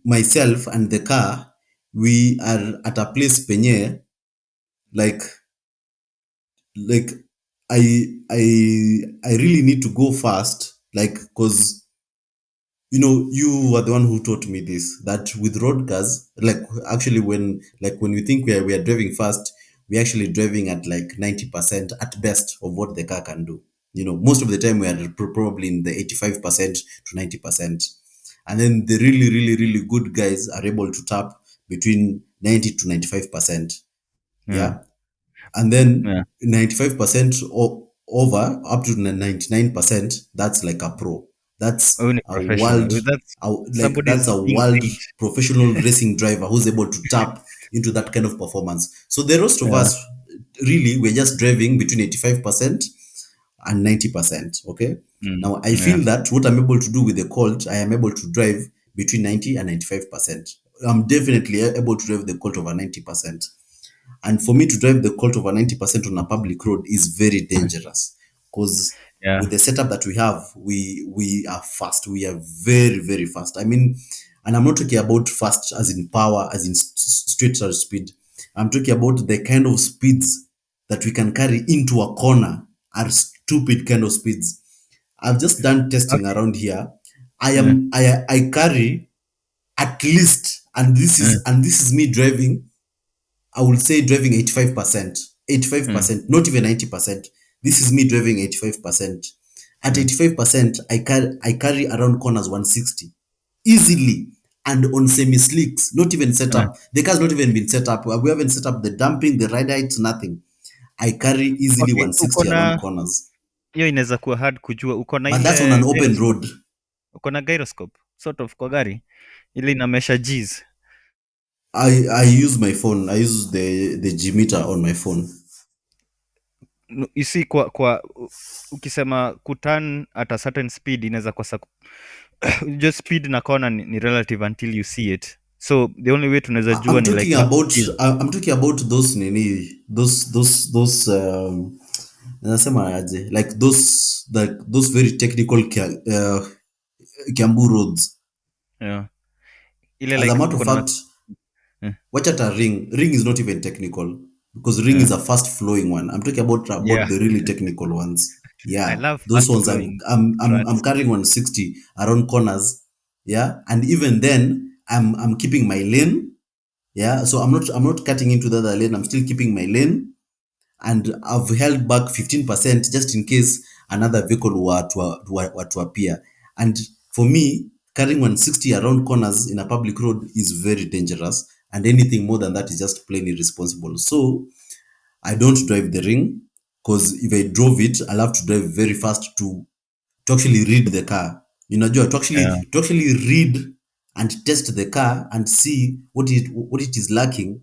Speaker 1: myself and the car, we are at a place penye, like like I really need to go fast, like, because you were the one who taught me this, that with road cars, like, actually, when we think we are driving fast, we're actually driving at like 90% at best of what the car can do. Most of the time we are probably in the 85% to 90%, and then the really really really good guys are able to tap between 90 to 95%.
Speaker 2: Yeah.
Speaker 1: Yeah. And then
Speaker 2: Yeah.
Speaker 1: 95% over up to 99%, that's like a pro.
Speaker 2: Wewe ni
Speaker 1: A
Speaker 2: professional.
Speaker 1: world
Speaker 2: That's
Speaker 1: like
Speaker 2: somebody
Speaker 1: that's
Speaker 2: is
Speaker 1: a
Speaker 2: being
Speaker 1: world
Speaker 2: paid.
Speaker 1: professional racing driver who's able to tap into that kind of performance. So the rest of
Speaker 2: Yeah.
Speaker 1: us, really, we're just driving between 85% and 90%. Okay. Now I
Speaker 2: Yeah.
Speaker 1: feel that what I'm able to do with the Colt, I am able to drive between 90 and 95%. I'm definitely able to drive the Colt over 90%. And for me to drive the Colt over 90% on a public road is very dangerous, because with
Speaker 2: Yeah.
Speaker 1: the setup that we have, we are fast. We are very, very fast. I mean, and I'm not talking about fast as in power, as in straight speed. I'm talking about the kind of speeds that we can carry into a corner are stupid kind of speeds. I've just done testing
Speaker 2: Okay.
Speaker 1: around here.
Speaker 2: Yeah.
Speaker 1: I carry at least,
Speaker 2: Yeah.
Speaker 1: and this is me driving, I will say driving 85%,
Speaker 2: Mm.
Speaker 1: 85%, not even 90%. This is me driving 85%. At
Speaker 2: Mm.
Speaker 1: 85%, I carry around corners 160. easily and on semi slicks, not even set
Speaker 2: Uh,
Speaker 1: up. The car's not even been set up. We haven't set up the damping, the ride heights, nothing. I carry easily
Speaker 2: okay, uko
Speaker 1: 160 around
Speaker 2: na
Speaker 1: corners,
Speaker 2: hiyo inaweza kuwa hard kujua. Uko na
Speaker 1: but that's on
Speaker 2: ile
Speaker 1: an open
Speaker 2: gyroscope?
Speaker 1: road.
Speaker 2: Uko na gyroscope sort of kwa gari ile inamesha G's?
Speaker 1: I use my phone. I use the G meter on my phone.
Speaker 2: No, you see ukisema kuturn at a certain speed inaweza kosa just speed na kona ni relative until you see it, so the only way tunaweza jua
Speaker 1: I'm
Speaker 2: ni
Speaker 1: talking
Speaker 2: like na
Speaker 1: about
Speaker 2: kufeel.
Speaker 1: I'm talking about those nini those nasema aje, like those very technical Kiambu roads.
Speaker 2: Yeah, ile
Speaker 1: As a
Speaker 2: like
Speaker 1: matter of
Speaker 2: uko na
Speaker 1: fact,
Speaker 2: eh,
Speaker 1: watch at a ring is not even technical because ring
Speaker 2: eh,
Speaker 1: is a fast flowing one. I'm talking about
Speaker 2: yeah.
Speaker 1: the really technical ones.
Speaker 2: I
Speaker 1: Yeah,
Speaker 2: love
Speaker 1: those
Speaker 2: fast
Speaker 1: ones
Speaker 2: flowing
Speaker 1: I'm
Speaker 2: runs.
Speaker 1: carrying 160 around corners. Yeah, and even then I'm keeping my lane. Yeah, so I'm not cutting into the other lane. I'm still keeping my lane, and I've held back 15% just in case another vehicle were to appear. And for me, carrying 160 around corners in a public road is very dangerous, and anything more than that is just plain irresponsible. So I don't drive the ring, because if I drove it, I'll have to drive very fast to actually read the car. Unajua,
Speaker 2: Yeah.
Speaker 1: to actually read and test the car and see what it is lacking,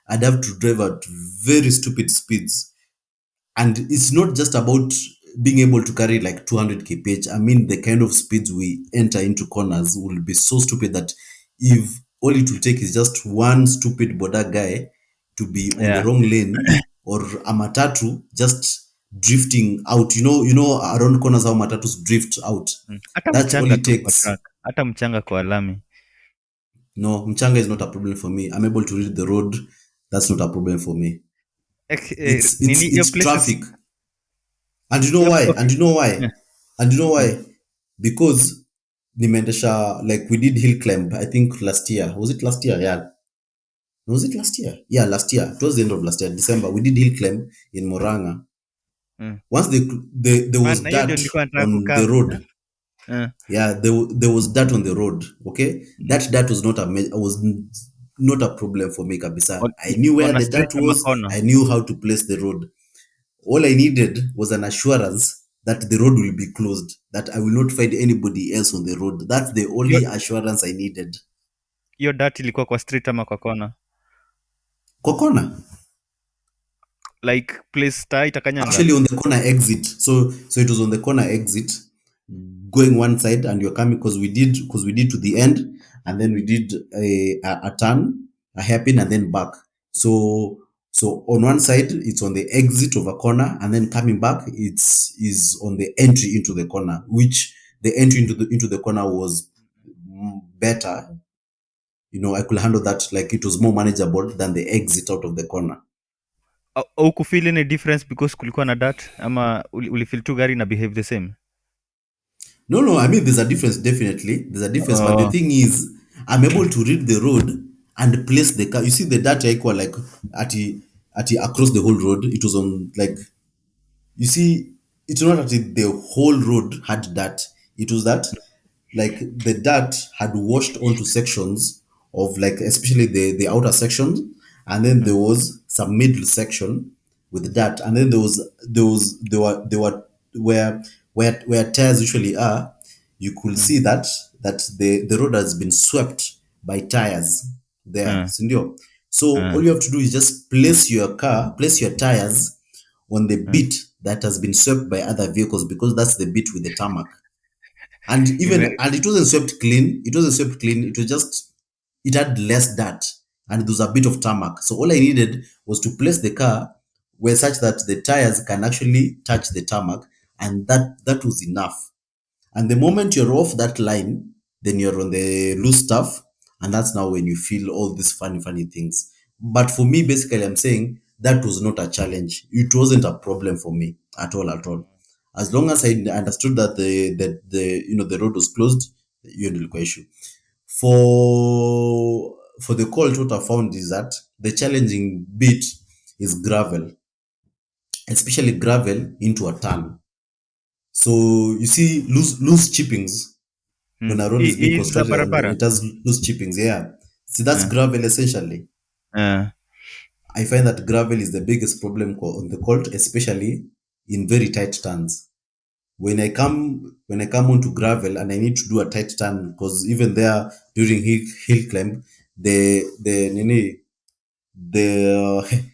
Speaker 1: I'd have to drive at very stupid speeds. And it's not just about being able to carry like 200 kph. I mean, the kind of speeds we enter into corners will be so stupid that if all it will take is just one stupid border guy to be on the
Speaker 2: Yeah.
Speaker 1: wrong lane, or a matatu just drifting out, around corners how matatus drift out.
Speaker 2: Hata
Speaker 1: That's all
Speaker 2: mchanga
Speaker 1: it
Speaker 2: tu kwa
Speaker 1: takes.
Speaker 2: track, hata mchanga kwa lami.
Speaker 1: No, mchanga is not a problem for me. I'm able to read the road. That's not a problem for me. it's
Speaker 2: Nini
Speaker 1: it's
Speaker 2: hiyo
Speaker 1: it's
Speaker 2: places
Speaker 1: traffic. And you know why? And
Speaker 2: okay.
Speaker 1: you know why?
Speaker 2: Yeah.
Speaker 1: And you know
Speaker 2: Yeah.
Speaker 1: why? Because nimeendesha, like, we did hill climb, I think last year. Was it last year? Yeah. Was it last year? Yeah, last year. Towards the end of last year, December, we did hill climb in Moranga.
Speaker 2: Mm.
Speaker 1: Once there
Speaker 2: Man,
Speaker 1: was
Speaker 2: na hiyo ndio
Speaker 1: dirt
Speaker 2: nilikuwa nataka
Speaker 1: on the
Speaker 2: kukam.
Speaker 1: road.
Speaker 2: Eh.
Speaker 1: Yeah, there was dirt on the road. Okay,
Speaker 2: Mm.
Speaker 1: that dirt was not a problem for me, kabisa.
Speaker 2: On
Speaker 1: I knew where
Speaker 2: on a
Speaker 1: the
Speaker 2: straight
Speaker 1: dirt
Speaker 2: ama
Speaker 1: was.
Speaker 2: corner.
Speaker 1: I knew how to place the road. All I needed was an assurance that the road will be closed, that I will not find anybody else on the road. That's the
Speaker 2: Hiyo
Speaker 1: only assurance I needed.
Speaker 2: hiyo dirt ilikuwa kwa street ama kwa corner?
Speaker 1: Kwa corner.
Speaker 2: Like place taa itakanyanga.
Speaker 1: Actually, on the corner exit. So it was on the corner exit, going one side, and you're coming, because we did to the end, and then we did a turn, a hairpin, and then back. So on one side it's on the exit of a corner, and then coming back is on the entry into the corner, which the entry into the corner was better. I could handle that, like it was more manageable than the exit out of the corner.
Speaker 2: Au kufeel any difference because kulikuwa na dirt ama ulifeel tu gari na behave the same?
Speaker 1: No, I mean, there's a difference, definitely. There's a difference, but the
Speaker 2: Oh.
Speaker 1: thing is, I'm able to read the road and place the car. You see, the data equal, like, at across the whole road. It was on, like, you see, it's not that the whole road had that. It was that, like, the dirt had washed onto sections of, like, especially the outer section, and then
Speaker 2: Mm.
Speaker 1: there was some middle section with dirt, and then there were where tires usually are. You could
Speaker 2: Mm.
Speaker 1: see that the road has been swept by tires there,
Speaker 2: Uh,
Speaker 1: sindio. So
Speaker 2: uh,
Speaker 1: all you have to do is just place your tires on the
Speaker 2: uh.
Speaker 1: bit that has been swept by other vehicles, because that's the bit with the tarmac. And even
Speaker 2: Ime
Speaker 1: and it wasn't swept clean. It wasn't swept clean. It was just, it had less dirt, and there was a bit of tarmac. So all I needed was to place the car where such that the tires can actually touch the tarmac, and that was enough. And the moment you're off that line, then you're on the loose stuff. And that's now when you feel all these funny things. But for me, basically, I'm saying that was not a challenge. It wasn't a problem for me at all, at all. As long as I understood that the road was closed, you know, issue. For the Colt, what I found is that the challenging bit is gravel, especially gravel into a turn. So you see, loose chippings. when a road is being
Speaker 2: Hii za
Speaker 1: constructed and
Speaker 2: barabara.
Speaker 1: it has loose chippings. Yeah, see that's
Speaker 2: Eh,
Speaker 1: gravel essentially.
Speaker 2: eh,
Speaker 1: I find that gravel is the biggest problem on the Colt, especially in very tight turns. When I come onto gravel and I need to do a tight turn, because even there during hill climb, the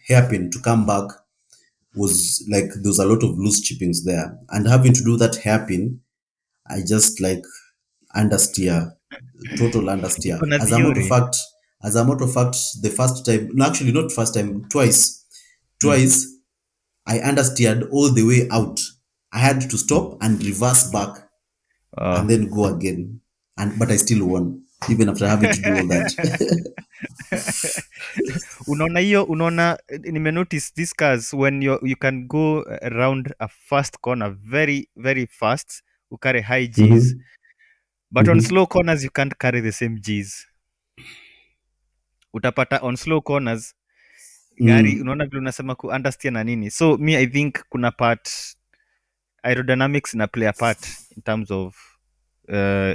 Speaker 1: hairpin to come back was like there was a lot of loose chippings there, and having to do that hairpin, I just like understeer, total
Speaker 2: iko
Speaker 1: understeer.
Speaker 2: na theory.
Speaker 1: As a matter of fact, the first time, no, actually not first time,
Speaker 2: Mm.
Speaker 1: twice, I understeered all the way out. I had to stop and reverse back
Speaker 2: Oh.
Speaker 1: and then go again. And but I still won, even after having to do all that.
Speaker 2: Unaona hiyo, unaona nimenotice these cars when you can go around a fast corner very very fast, you carry high Gs,
Speaker 1: Mhm,
Speaker 2: but on
Speaker 1: mhm,
Speaker 2: slow corners you can't carry the same Gs. Utapata on slow corners gari,
Speaker 1: mm,
Speaker 2: unaona vile unasema ku understeer na nini, so me I think kuna part aerodynamics ina play a part in terms of uh,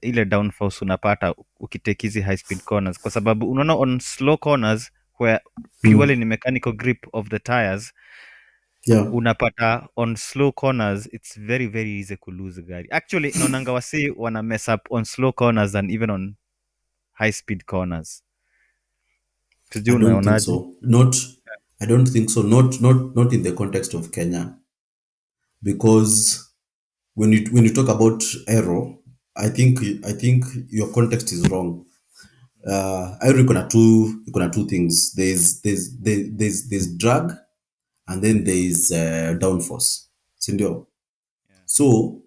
Speaker 2: ile downforce unapata ukitake hizi high speed corners, kwa sababu unaona on slow corners where purely
Speaker 1: mm.
Speaker 2: ni mechanical grip of the tires,
Speaker 1: Yeah,
Speaker 2: unapata on slow corners it's very very easy to lose gari. Actually naonanga wasi wana mess up on slow corners than even on high speed corners. Sijui
Speaker 1: I don't think
Speaker 2: unaonaje?
Speaker 1: so. I don't think so. Not in the context of Kenya, because when you talk about aero, I think your context is wrong. Aero iko na two things. There's drag, and then there's downforce, sindio?
Speaker 2: Yeah.
Speaker 1: So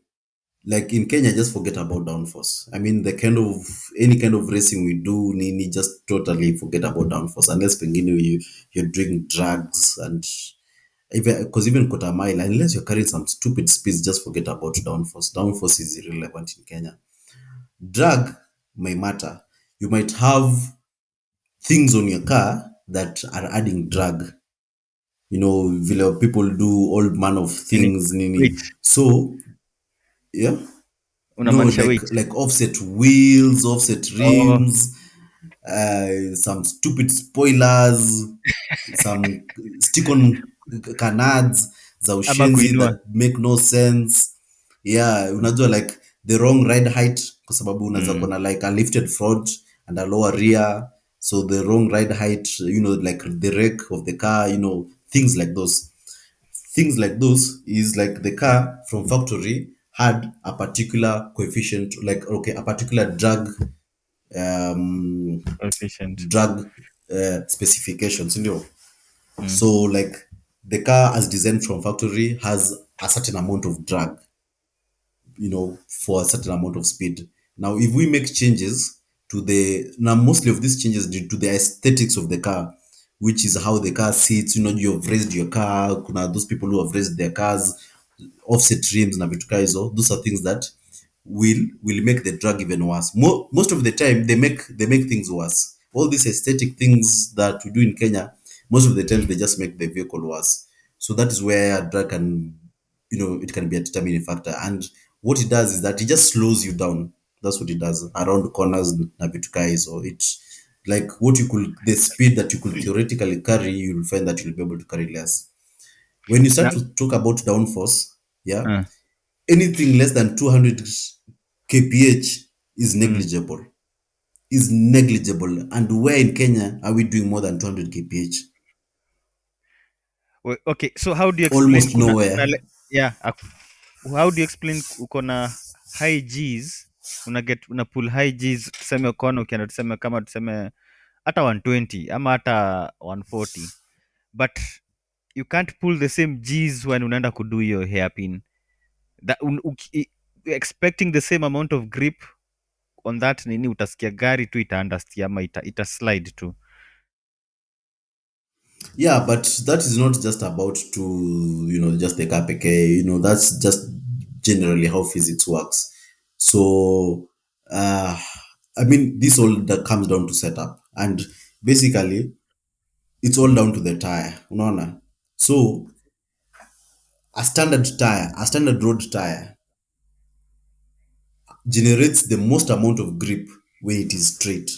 Speaker 1: like in Kenya, just forget about downforce. I mean, the kind of any kind of racing we do, nini, just totally forget about downforce unless pengine you're doing drags, and even because even quarter mile, unless you're carrying some stupid speeds, just forget about downforce. Downforce is irrelevant in Kenya. Drag may matter. You might have things on your car that are adding drag. Vile people do all manner of
Speaker 2: Nini?
Speaker 1: things, nini.
Speaker 2: Wait,
Speaker 1: So yeah, no,
Speaker 2: unamaanisha
Speaker 1: like
Speaker 2: wait?
Speaker 1: offset wheels, offset
Speaker 2: Oh,
Speaker 1: rims, some stupid spoilers, some stick-on canards za
Speaker 2: ama
Speaker 1: ushenzi
Speaker 2: kuinua.
Speaker 1: that make no sense. Yeah, unajua like the wrong ride height, kwa sababu unaweza
Speaker 2: Mm.
Speaker 1: kuwa na like a lifted front and a lower rear, so the wrong ride height, like the rake of the car, things like those. Things like those is like the car from factory had a particular coefficient, like okay, a particular um
Speaker 2: Coefficient.
Speaker 1: drag specifications,
Speaker 2: Mm.
Speaker 1: so like the car as designed from factory has a certain amount of drag, for a certain amount of speed. Now, if we make changes now mostly of these changes due to the aesthetics of the car, which is how the car sits. You have raised your car. Kuna those people who have raised their cars, offset rims na vitu kaa hizo. Those are things that will make the drag even worse. Most of the time, they make things worse. All these aesthetic things that we do in Kenya, most of the time they just make the vehicle worse. So that is where drag it can be a determining factor. And what it does is that it just slows you down. That's what it does around corners na vitu kaa hizo. It like the speed that you could theoretically carry, you'll find that you'll be able to carry less. When you start
Speaker 2: Na,
Speaker 1: to talk about downforce, yeah,
Speaker 2: uh,
Speaker 1: anything less than 200 kph is
Speaker 2: mm.
Speaker 1: negligible. Is negligible. And where in Kenya are we doing more than 200 kph?
Speaker 2: Okay, so how do you explain
Speaker 1: Almost nowhere.
Speaker 2: yeah, how do you explain uko na high Gs, una pull high Gs, tuseme ukono ukienda tuseme kama tuseme hata 120 ama hata 140, but you can't pull the same Gs when unaenda kudo hiyo hairpin, expecting the same amount of grip on that nini, utasikia gari tu ita understeer ama ita slide tu.
Speaker 1: Yeah, but that is not just about just the KPK. That's just generally how physics works. So, I mean, this all that comes down to setup, and basically, it's all down to the tire. Unaona? So, a standard road tire generates the most amount of grip when it is straight.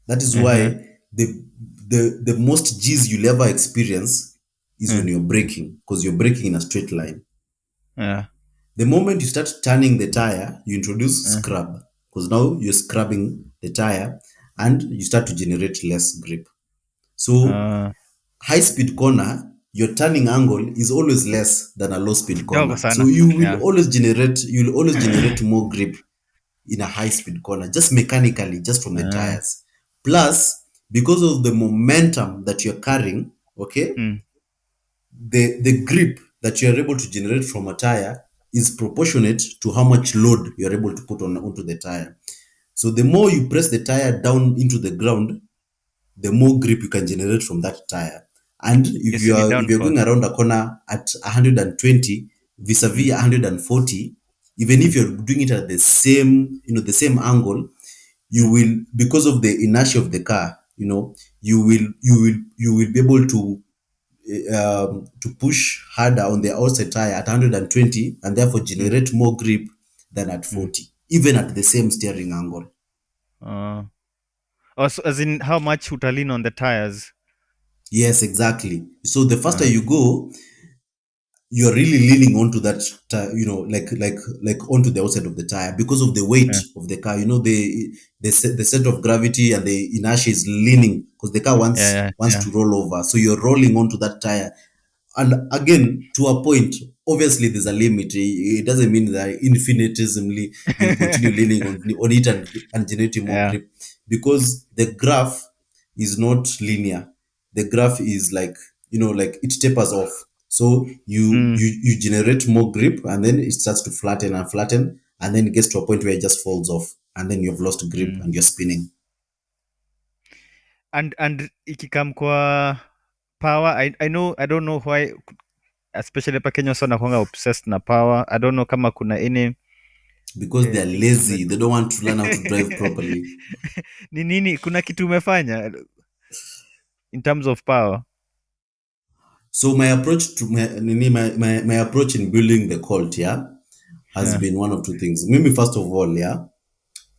Speaker 1: That is
Speaker 2: Uh-huh.
Speaker 1: why the most G's you'll ever experience is
Speaker 2: Uh,
Speaker 1: when you're braking, because you're braking in a straight line.
Speaker 2: uh,
Speaker 1: The moment you start turning the tire, you introduce
Speaker 2: uh,
Speaker 1: scrub, because now you're scrubbing the tire and you start to generate less grip. So
Speaker 2: uh,
Speaker 1: high speed corner, your turning angle is always less than a low speed
Speaker 2: Kidogo
Speaker 1: corner. So
Speaker 2: sana. Yeah.
Speaker 1: you'll always generate more grip in a high speed corner, just mechanically, just from the
Speaker 2: Uh,
Speaker 1: tires. Plus, because of the momentum that you're carrying, okay,
Speaker 2: mm,
Speaker 1: the grip that you're able to generate from a tire is proportionate to how much load you're able to put onto the tire. So the more you press the tire down into the ground, the more grip you can generate from that tire. And
Speaker 2: you see ni
Speaker 1: if you're going
Speaker 2: downforce.
Speaker 1: around a corner at 120 vis-a-vis
Speaker 2: Mm,
Speaker 1: 140, even if
Speaker 2: mm,
Speaker 1: you're doing it at the same, the same angle, you
Speaker 2: mm,
Speaker 1: will, because of the inertia of the car, you will be able to push harder on the outside tire at 120 and therefore
Speaker 2: mm,
Speaker 1: generate more grip than at
Speaker 2: mm.
Speaker 1: 40, even at the same steering angle.
Speaker 2: Uh, also, as in how much utalin on the tires.
Speaker 1: Yes, exactly. So the faster
Speaker 2: Uh,
Speaker 1: you go, you're really leaning onto that tire, like onto the outside of the tire because of the weight
Speaker 2: uh,
Speaker 1: of the car. The center of gravity and the inertia is leaning because the car
Speaker 2: yeah,
Speaker 1: wants
Speaker 2: yeah,
Speaker 1: wants
Speaker 2: yeah.
Speaker 1: to roll over. So you're rolling onto that tire. And again, to a point, obviously there's a limit. It doesn't mean that infinitesimally you'll continue leaning on it and generating more
Speaker 2: Yeah.
Speaker 1: grip because the graph is not linear. The graph is like it tapers off. So
Speaker 2: Mm,
Speaker 1: you generate more grip and then it starts to flatten and flatten and then it gets to a point where it just falls off and then you've lost grip
Speaker 2: mm.
Speaker 1: and you're spinning.
Speaker 2: And ikikam kwa power, I don't know why, especially hapa Kenya wasa wanakuanga obsessed na power. I don't know kama kuna any
Speaker 1: Because they're
Speaker 2: thing
Speaker 1: lazy. They don't want to learn how to drive properly.
Speaker 2: ni nini, kuna kitu umefanya in terms of power?
Speaker 1: So my approach to my approach in building the cult, yeah, has
Speaker 2: Yeah.
Speaker 1: been one of two things. Maybe first of all, yeah,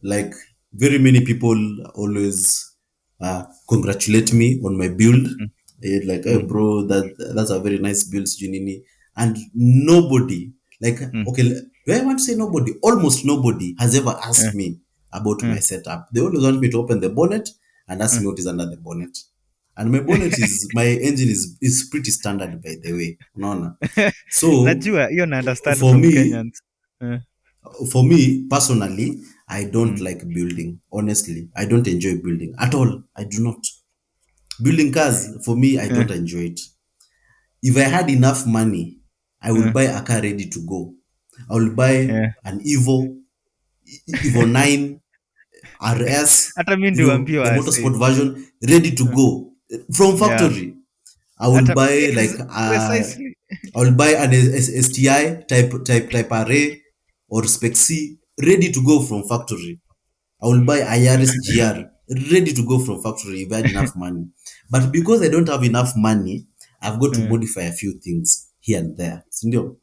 Speaker 1: like very many people always congratulate me on my build.
Speaker 2: Mm,
Speaker 1: Like, hey
Speaker 2: mm,
Speaker 1: bro, that's a very nice build, Junini. And nobody, like,
Speaker 2: mm,
Speaker 1: okay, do I want to say nobody? Almost nobody has ever
Speaker 2: yeah,
Speaker 1: asked me about my
Speaker 2: yeah,
Speaker 1: setup. They always want me to open the bonnet and ask
Speaker 2: yeah.
Speaker 1: me what is under the bonnet. And my engine is pretty standard, by the way. Unaona? So
Speaker 2: Najua hiyo na understand
Speaker 1: for
Speaker 2: from
Speaker 1: me,
Speaker 2: Kenyans. Eh,
Speaker 1: for me personally, I don't
Speaker 2: mm,
Speaker 1: like building. Honestly, I don't enjoy building at all. I do not. Building cars, for me, I
Speaker 2: eh,
Speaker 1: don't enjoy it. If I had enough money, I will
Speaker 2: eh,
Speaker 1: buy a car ready to go. I will buy
Speaker 2: yeah.
Speaker 1: an Evo 9 RS,
Speaker 2: Hata mi ndiwaambia
Speaker 1: the
Speaker 2: wase.
Speaker 1: motorsport version ready to
Speaker 2: Eh,
Speaker 1: go from
Speaker 2: yeah.
Speaker 1: factory. I will buy
Speaker 2: Precisely.
Speaker 1: I will buy an STI type array or spec C ready to go from factory. I will buy a Yaris GR ready to go from factory if I had enough money. But because I don't have enough money, I've got to
Speaker 2: Eh,
Speaker 1: modify a few things here and there. Sindio?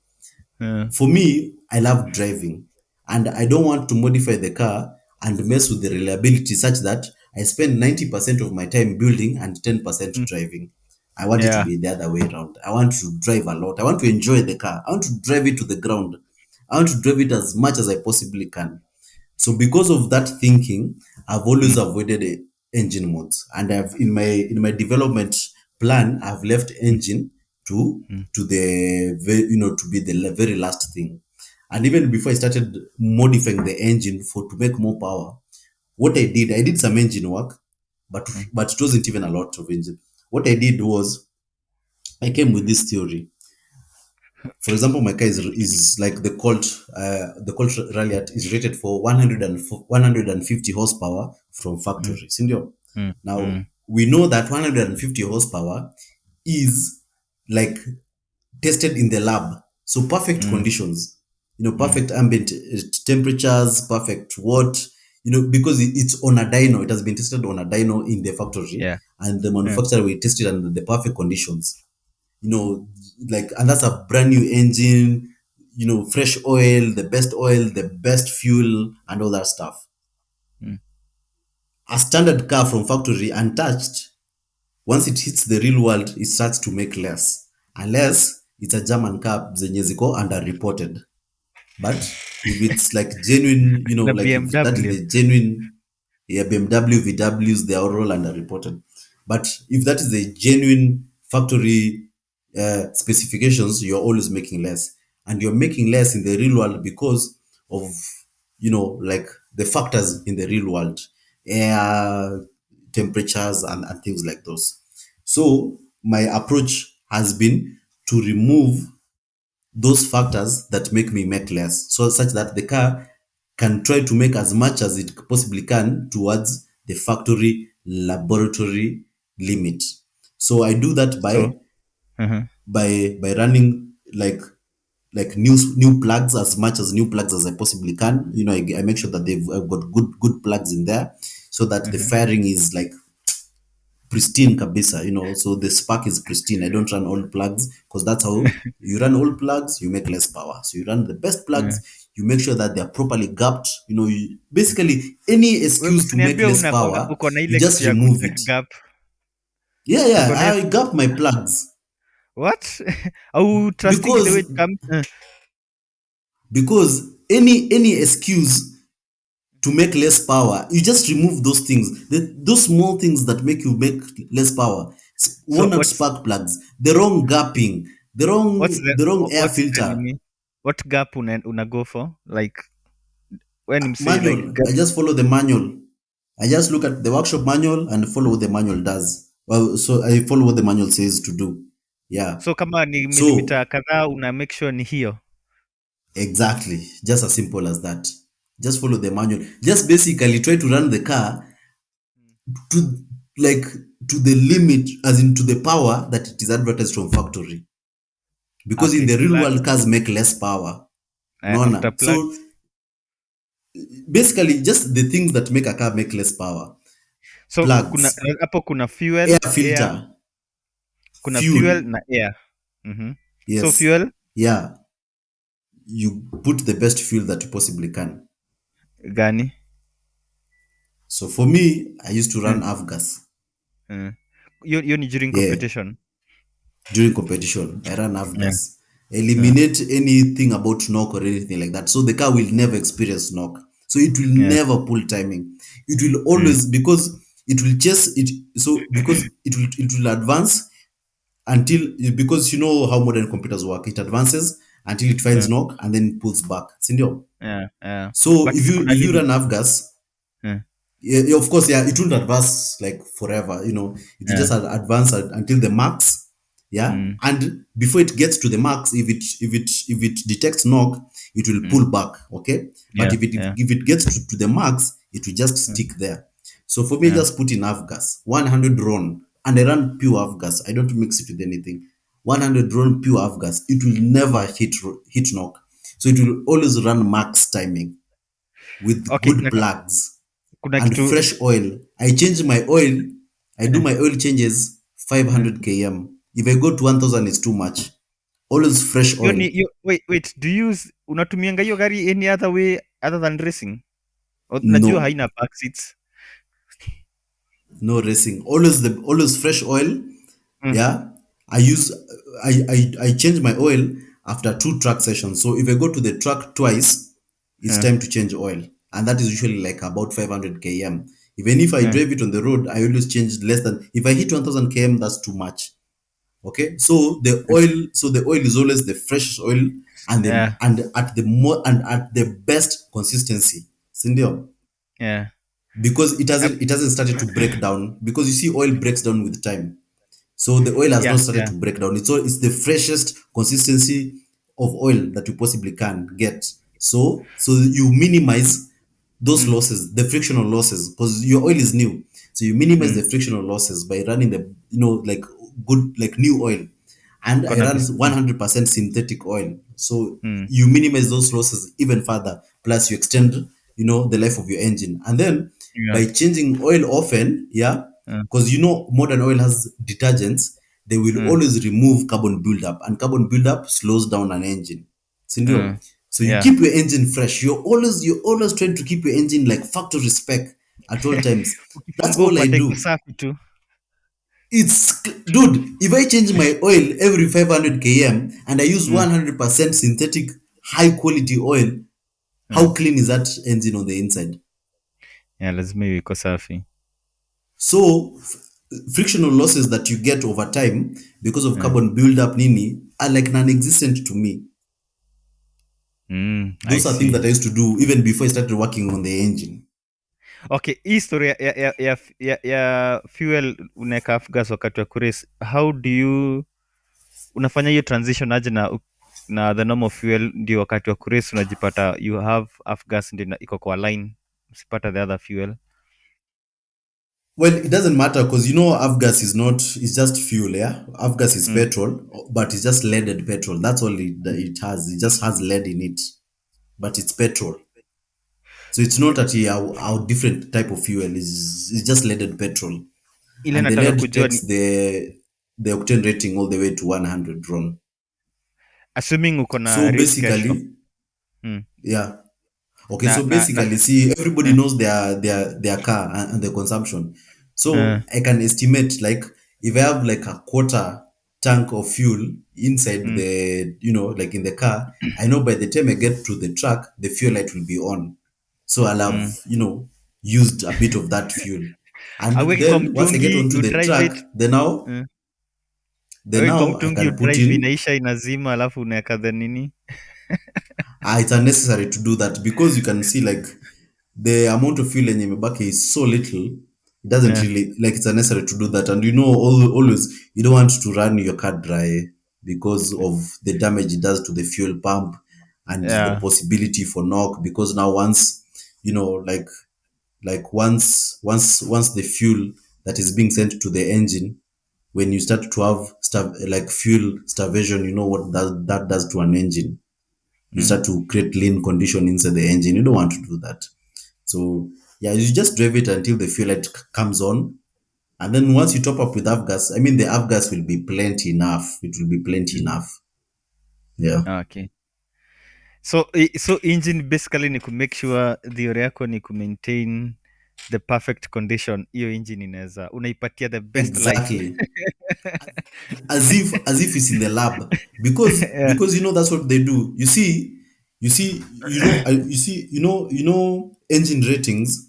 Speaker 2: eh,
Speaker 1: For me, I love driving and I don't want to modify the car and mess with the reliability such that I spend 90% of my time building and 10%
Speaker 2: mm,
Speaker 1: driving. I want it to
Speaker 2: yeah.
Speaker 1: be the other way around. I want to drive a lot. I want to enjoy the car. I want to drive it to the ground. I want to drive it as much as I possibly can. So because of that thinking, I've always
Speaker 2: Mm,
Speaker 1: avoided engine mods, and I've in my development plan, I've left
Speaker 2: mm,
Speaker 1: engine to
Speaker 2: mm,
Speaker 1: to the to be the very last thing. And even before I started modifying the engine to make more power, what I did some engine work, but
Speaker 2: mm,
Speaker 1: but it wasn't even a lot of engine. What I did was I came with this theory. For example, my car is like the Colt Ralliart is rated for 150 horsepower from
Speaker 2: mm,
Speaker 1: factory. Sindio?
Speaker 2: mm,
Speaker 1: Now,
Speaker 2: mm,
Speaker 1: we know that 150 horsepower is like tested in the lab. So perfect
Speaker 2: mm,
Speaker 1: conditions,
Speaker 2: mm.
Speaker 1: perfect ambient temperatures, perfect because it's on a dyno. It has been tested on a dyno in the factory
Speaker 2: Yeah.
Speaker 1: and the
Speaker 2: Yeah.
Speaker 1: manufacturer will test it under the perfect conditions, you know, and that's a brand new engine. fresh oil, the best fuel, and all that stuff.
Speaker 2: Mm.
Speaker 1: A standard car from factory untouched, once it hits the real world, it starts to make less, unless it's a German car zenye ziko underreported. But if it's like genuine,
Speaker 2: Na
Speaker 1: like if that is
Speaker 2: BMW.
Speaker 1: the genuine, yeah, BMW, VWs, they are all underreported. But if that is the genuine factory specifications, you're always making less. And you're making less in the real world because of, like the factors in the real world, air, temperatures, and things like those. So my approach has been to remove those factors that make me make less, so such that the car can try to make as much as it possibly can towards the factory laboratory limit. So I do that
Speaker 2: So,
Speaker 1: by
Speaker 2: uh-huh.
Speaker 1: running like new plugs, as much as new plugs as I possibly can. I make sure that I've got good plugs in there, so that the
Speaker 2: Mhm.
Speaker 1: firing is like pristine kabisa, so the spark is pristine. I don't run old plugs, because that's how you run old plugs, you make less power. So you run the best
Speaker 2: Yeah.
Speaker 1: plugs, you make sure that they're properly gapped. Basically any
Speaker 2: Wewe
Speaker 1: excuse to make
Speaker 2: usiniambie
Speaker 1: less power,
Speaker 2: uko na
Speaker 1: you
Speaker 2: ile kitu
Speaker 1: just
Speaker 2: ya
Speaker 1: remove
Speaker 2: kucheck
Speaker 1: it.
Speaker 2: gap.
Speaker 1: Yeah,
Speaker 2: Uko na
Speaker 1: yeah,
Speaker 2: hiyo
Speaker 1: I
Speaker 2: kitu.
Speaker 1: gap my plugs.
Speaker 2: What? Au trusting the way
Speaker 1: because
Speaker 2: it comes?
Speaker 1: any excuse to make less power, you just remove those things, those small things that make you make less power.
Speaker 2: So
Speaker 1: Walnut spark plugs, the wrong gapping, the wrong air
Speaker 2: what's the
Speaker 1: filter.
Speaker 2: nini? What gap una go for? Like when you say like
Speaker 1: Manual,
Speaker 2: gap.
Speaker 1: I just follow the manual. I just look at the workshop manual and follow what the manual does. Well, so I follow what the manual says to do. Yeah.
Speaker 2: So kama ni
Speaker 1: So
Speaker 2: milimita kadhaa una make sure ni hiyo.
Speaker 1: exactly, just as simple as that. Just follow the manual. Just basically try to run the car to like to the limit, as in to the power that it is advertised from factory. Because in
Speaker 2: Okay,
Speaker 1: the real world,
Speaker 2: plugs.
Speaker 1: cars make less power.
Speaker 2: After
Speaker 1: Unaona? So
Speaker 2: plugs.
Speaker 1: basically, just the things that make a car make less power:
Speaker 2: So kuna
Speaker 1: plugs,
Speaker 2: hapo kuna
Speaker 1: air
Speaker 2: fuel, air,
Speaker 1: filter,
Speaker 2: kuna fuel
Speaker 1: fuel.
Speaker 2: na air. Mhm. So
Speaker 1: Yes,
Speaker 2: fuel
Speaker 1: yeah. You put the best fuel that you possibly can.
Speaker 2: gani?
Speaker 1: So for me, I used to
Speaker 2: Eh,
Speaker 1: run avgas.
Speaker 2: eh. Hiyo ni during
Speaker 1: Yeah,
Speaker 2: competition.
Speaker 1: during competition, I ran
Speaker 2: Yeah.
Speaker 1: avgas.
Speaker 2: Yeah.
Speaker 1: Eliminate anything about knock or anything like that. So the car will never experience knock. So it will
Speaker 2: Yeah.
Speaker 1: never pull timing. It will
Speaker 2: Mm.
Speaker 1: always, because it will chase it. So because it will advance until, because you know how modern computers work. It advances until it finds
Speaker 2: Yeah.
Speaker 1: knock and then it pulls back. Sindio?
Speaker 2: Yeah. Yeah.
Speaker 1: So
Speaker 2: But
Speaker 1: if
Speaker 2: si
Speaker 1: you
Speaker 2: kuna
Speaker 1: if you
Speaker 2: limit.
Speaker 1: run avgas,
Speaker 2: Yeah.
Speaker 1: yeah, yeah, of course, yeah, it won't advance like forever. It will
Speaker 2: Yeah.
Speaker 1: just advance until the max. Yeah,
Speaker 2: Mm.
Speaker 1: and before it gets to the max, if it detects knock, it will
Speaker 2: Mm.
Speaker 1: pull back. Okay, but
Speaker 2: Yeah.
Speaker 1: if it
Speaker 2: Yeah.
Speaker 1: if it gets to the max, it will just
Speaker 2: Mm.
Speaker 1: stick there. So for me, I
Speaker 2: Yeah.
Speaker 1: just put in avgas 100 RON, and I run pure avgas. I don't mix it with anything. 100 RON pure avgas. It will never hit knock. So it will always run max timing with
Speaker 2: Okay,
Speaker 1: good plugs
Speaker 2: kuna
Speaker 1: and
Speaker 2: kitu.
Speaker 1: fresh oil. I change my oil. I do
Speaker 2: Eh,
Speaker 1: my oil changes
Speaker 2: eh.
Speaker 1: 500 km. If I go to 1000, it's too much. Always fresh
Speaker 2: Hiyo
Speaker 1: oil.
Speaker 2: ni hiyo, wait, do you use unatumianga hiyo gari any other way other than racing? Najua
Speaker 1: No,
Speaker 2: haina back seats.
Speaker 1: no racing. Always fresh oil.
Speaker 2: Mm.
Speaker 1: Yeah. I use I change my oil after 2 track sessions. So if I go to the track twice, it's
Speaker 2: Eh,
Speaker 1: time to change oil. And that is usually like about 500 km. Even if I
Speaker 2: eh,
Speaker 1: drive it on the road, I always change less than, if I hit 1000 km, that's too much. Okay, so the oil is always the freshest oil, and
Speaker 2: yeah,
Speaker 1: at the best consistency, sindio?
Speaker 2: yeah.
Speaker 1: Because it
Speaker 2: Uh,
Speaker 1: hasn't it hasn't started to break down, because you see oil breaks down with time. So the oil has
Speaker 2: yeah,
Speaker 1: not started
Speaker 2: yeah.
Speaker 1: to break down. It's the freshest consistency of oil that you possibly can get. So you minimize those
Speaker 2: Mm,
Speaker 1: losses, the frictional losses, because your oil is new. So you minimize
Speaker 2: mm.
Speaker 1: the frictional losses by running the, like good, like new oil. And I
Speaker 2: Kona
Speaker 1: run
Speaker 2: dis
Speaker 1: 100% synthetic oil. So
Speaker 2: mm,
Speaker 1: you minimize those losses even further. Plus you extend, the life of your engine. And then
Speaker 2: yeah,
Speaker 1: by changing oil often, yeah,
Speaker 2: uh,
Speaker 1: because modern oil has detergents, they will
Speaker 2: mm.
Speaker 1: always remove carbon buildup, and carbon buildup slows down an engine. Sindio? So you
Speaker 2: Yeah.
Speaker 1: keep your engine fresh. You're always trying to keep your engine like factory spec at all times. That's
Speaker 2: Ukifungua
Speaker 1: all I
Speaker 2: upate iko
Speaker 1: do.
Speaker 2: safi tu.
Speaker 1: Dude, if I change my oil every 500 km and I use
Speaker 2: Mm.
Speaker 1: 100% synthetic high quality oil,
Speaker 2: Mm.
Speaker 1: how clean is that engine on the inside?
Speaker 2: Yeah, lazima iwe iko safi.
Speaker 1: So frictional losses that you get over time because of
Speaker 2: Mm.
Speaker 1: carbon buildup nini are like non-existent to me.
Speaker 2: I
Speaker 1: Those are things
Speaker 2: see.
Speaker 1: that I used to do even before I started working on the engine.
Speaker 2: Okay, hii story ya fuel unaweka half gas wakati wa kurace, how do you unafanya hiyo transition aje na the normal fuel ndio wakati wa kurace unajipata you have half gas ndio iko kwa line usipata the other fuel.
Speaker 1: Well, it doesn't matter because avgas is not, it's just fuel, yeah? Avgas is
Speaker 2: Mm.
Speaker 1: petrol, but it's just leaded petrol. That's all it has. It just has lead in it, but it's petrol. So it's not that our different type of fuel is, it's just leaded petrol.
Speaker 2: Ile
Speaker 1: And the
Speaker 2: nataka
Speaker 1: lead
Speaker 2: kujua
Speaker 1: takes
Speaker 2: ni
Speaker 1: the octane rating all the way to 100 RON.
Speaker 2: assuming uko na
Speaker 1: So
Speaker 2: race kesho.
Speaker 1: basically,
Speaker 2: Mm.
Speaker 1: yeah. Okay,
Speaker 2: na
Speaker 1: so
Speaker 2: na na
Speaker 1: basically, see, everybody
Speaker 2: eh,
Speaker 1: knows their car and their consumption.
Speaker 2: eh,
Speaker 1: So I can estimate like if I have like a quarter tank of fuel inside
Speaker 2: mm,
Speaker 1: like in the car, I know by the time I get to the truck, the fuel light will be on. So I'll have,
Speaker 2: mm.
Speaker 1: used a bit of that fuel. And
Speaker 2: Aweki kwa
Speaker 1: then once I get
Speaker 2: mtungi
Speaker 1: onto
Speaker 2: you
Speaker 1: the
Speaker 2: drive
Speaker 1: truck,
Speaker 2: it.
Speaker 1: then now,
Speaker 2: eh,
Speaker 1: then
Speaker 2: Aweki kwa
Speaker 1: now I
Speaker 2: mtungi you
Speaker 1: can put
Speaker 2: drive
Speaker 1: in.
Speaker 2: inaisha inazima alafu unaweka the nini.
Speaker 1: It's unnecessary to do that because you can see like the amount of fuel in Yamabaki is so little, it doesn't
Speaker 2: Yeah.
Speaker 1: really like it's unnecessary to do that. And always you don't want to run your car dry because of the damage it does to the fuel pump and the
Speaker 2: Yeah.
Speaker 1: possibility for knock. Because now once once the fuel that is being sent to the engine, when you start to have like fuel starvation, you know what that does to an engine. You
Speaker 2: Mm.
Speaker 1: start to create lean condition inside the engine. You don't want to do that. So yeah, you just drive it until the fuel light comes on, and then once you top up with avgas, I mean the avgas will be plenty enough. It will be plenty
Speaker 2: Mm.
Speaker 1: enough. Yeah,
Speaker 2: Okay. So engine basically ni ku make sure theory yako ni ku maintain the perfect condition. Hiyo engine inaweza unaipatia the best life.
Speaker 1: exactly. As if it's in the lab, because
Speaker 2: Yeah.
Speaker 1: because that's what they do. You see engine ratings.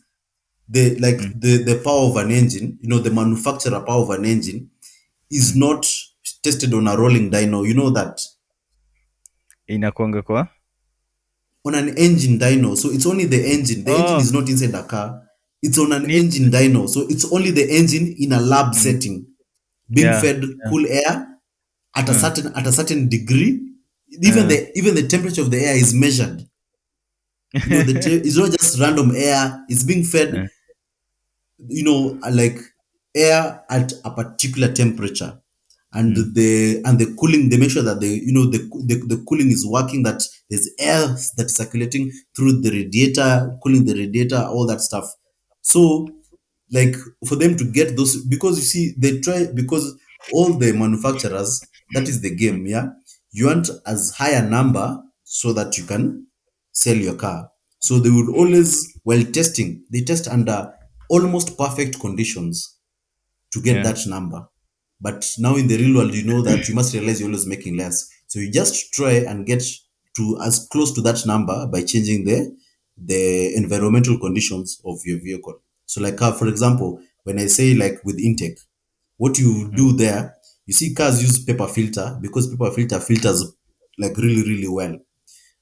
Speaker 1: The like
Speaker 2: Mm.
Speaker 1: the power of an engine. The manufacturer power of an engine is
Speaker 2: Mm.
Speaker 1: not tested on a rolling dyno. You know that.
Speaker 2: Inakuanga kwa?
Speaker 1: On an engine dyno. So it's only the engine. The engine
Speaker 2: Oh,
Speaker 1: is not inside the car. It's on an
Speaker 2: ni
Speaker 1: engine dyno. So it's only the engine in a lab
Speaker 2: mm.
Speaker 1: setting being
Speaker 2: Yeah.
Speaker 1: fed
Speaker 2: Yeah.
Speaker 1: cool air at a
Speaker 2: Mm.
Speaker 1: certain degree. Even
Speaker 2: Uh,
Speaker 1: the temperature of the air is measured. It's not just random air. It's being fed,
Speaker 2: uh,
Speaker 1: like air at a particular temperature, and
Speaker 2: mm.
Speaker 1: the cooling, they make sure that the cooling is working, that there's air that's circulating through the radiator, cooling the radiator, all that stuff. So like for them to get those, because you see they try, because all the manufacturers, that is the
Speaker 2: Mm.
Speaker 1: game, yeah. You want as high a number so that you can sell your car. So they would always, while testing, they test under almost perfect conditions to get
Speaker 2: Yeah.
Speaker 1: that number. But now in the real world, you know that you must realize you're always making less. So you just try and get to as close to that number by changing the environmental conditions of your vehicle. So like for example, when I say like with intake, what you
Speaker 2: Mm.
Speaker 1: do there, you see cars use paper filter because paper filter filters like really, really well.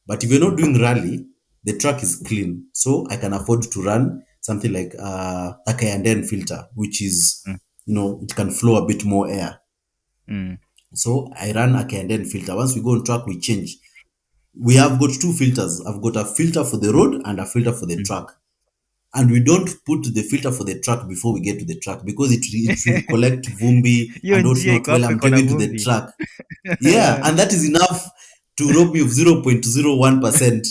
Speaker 1: But if you're not
Speaker 2: Mm.
Speaker 1: doing rally, the track is clean. So I can afford to run something like a Cayenne filter, which is,
Speaker 2: Mm.
Speaker 1: it can flow a bit more air.
Speaker 2: Mm.
Speaker 1: So I run a Cayenne filter. Once we go on track, we change. We have got two filters. I've got a filter for the road and a filter for the
Speaker 2: Mm.
Speaker 1: track. And we don't put the filter for the track before we get to the track because it will collect vumbi
Speaker 2: Hiyo
Speaker 1: and
Speaker 2: njia
Speaker 1: whatnot
Speaker 2: iko
Speaker 1: while
Speaker 2: hapo
Speaker 1: I'm
Speaker 2: iko na
Speaker 1: driving to the
Speaker 2: vumbi.
Speaker 1: track. Yeah, and that is enough to rob me of 0.01%.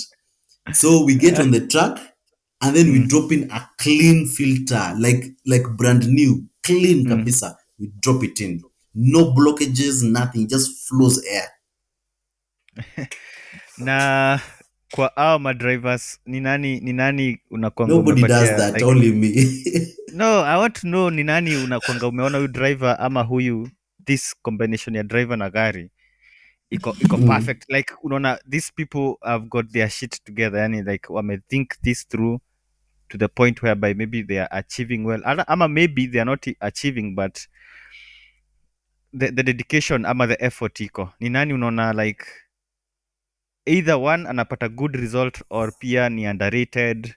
Speaker 1: So we get on the track and then we
Speaker 2: Mm.
Speaker 1: drop in a clean filter, like brand new, clean
Speaker 2: Mm.
Speaker 1: kabisa. We drop it in. No blockages, nothing, just flows air.
Speaker 2: Na kwa hao madrivers ni nani unakwanga
Speaker 1: Nobody does
Speaker 2: umepatia
Speaker 1: that,
Speaker 2: like,
Speaker 1: only me.
Speaker 2: no, I want to know ni nani unakwanga umeona huyu driver ama huyu, this combination ya driver na gari iko
Speaker 1: Mm.
Speaker 2: perfect, like unaona these people have got their shit together, yani like wamethink this through to the point whereby maybe they are achieving well, ama maybe they are not achieving, but the dedication ama the effort iko ni nani unaona like either one anapata good result or pia ni underrated,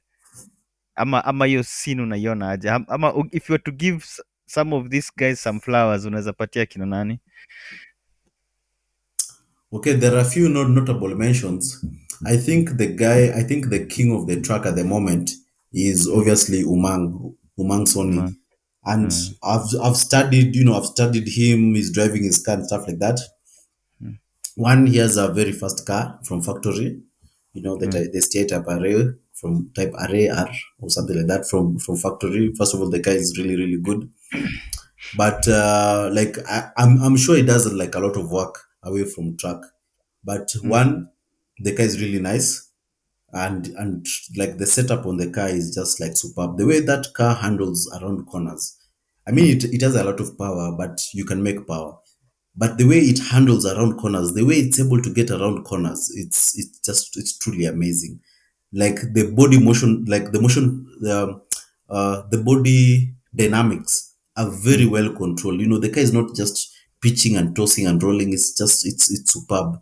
Speaker 2: ama hiyo scene unaiona aje? Ama if you were to give some of these guys some flowers, unaweza patia kina nani?
Speaker 1: Okay, there are a few notable mentions. I think the king of the track at the moment is
Speaker 2: Mm,
Speaker 1: obviously Umang Soni.
Speaker 2: mm,
Speaker 1: And
Speaker 2: mm,
Speaker 1: I've studied, I've studied him, his driving his car and stuff like that.
Speaker 2: mm,
Speaker 1: One, he has a very fast car from factory,
Speaker 2: mm,
Speaker 1: the state type array from type array R or something like that from factory. First of all, the car is really, really good. But like I'm sure he does like a lot of work away from track. But
Speaker 2: mm,
Speaker 1: one, the car is really nice, and like the setup on the car is just like superb. The way that car handles around corners, I mean, it has a lot of power, but you can make power. But the way it handles around corners, the way it's able to get around corners, it's truly amazing. Like the body motion, like the motion, the body dynamics are very
Speaker 2: mm,
Speaker 1: well controlled. The car is not just pitching and tossing and rolling. It's superb.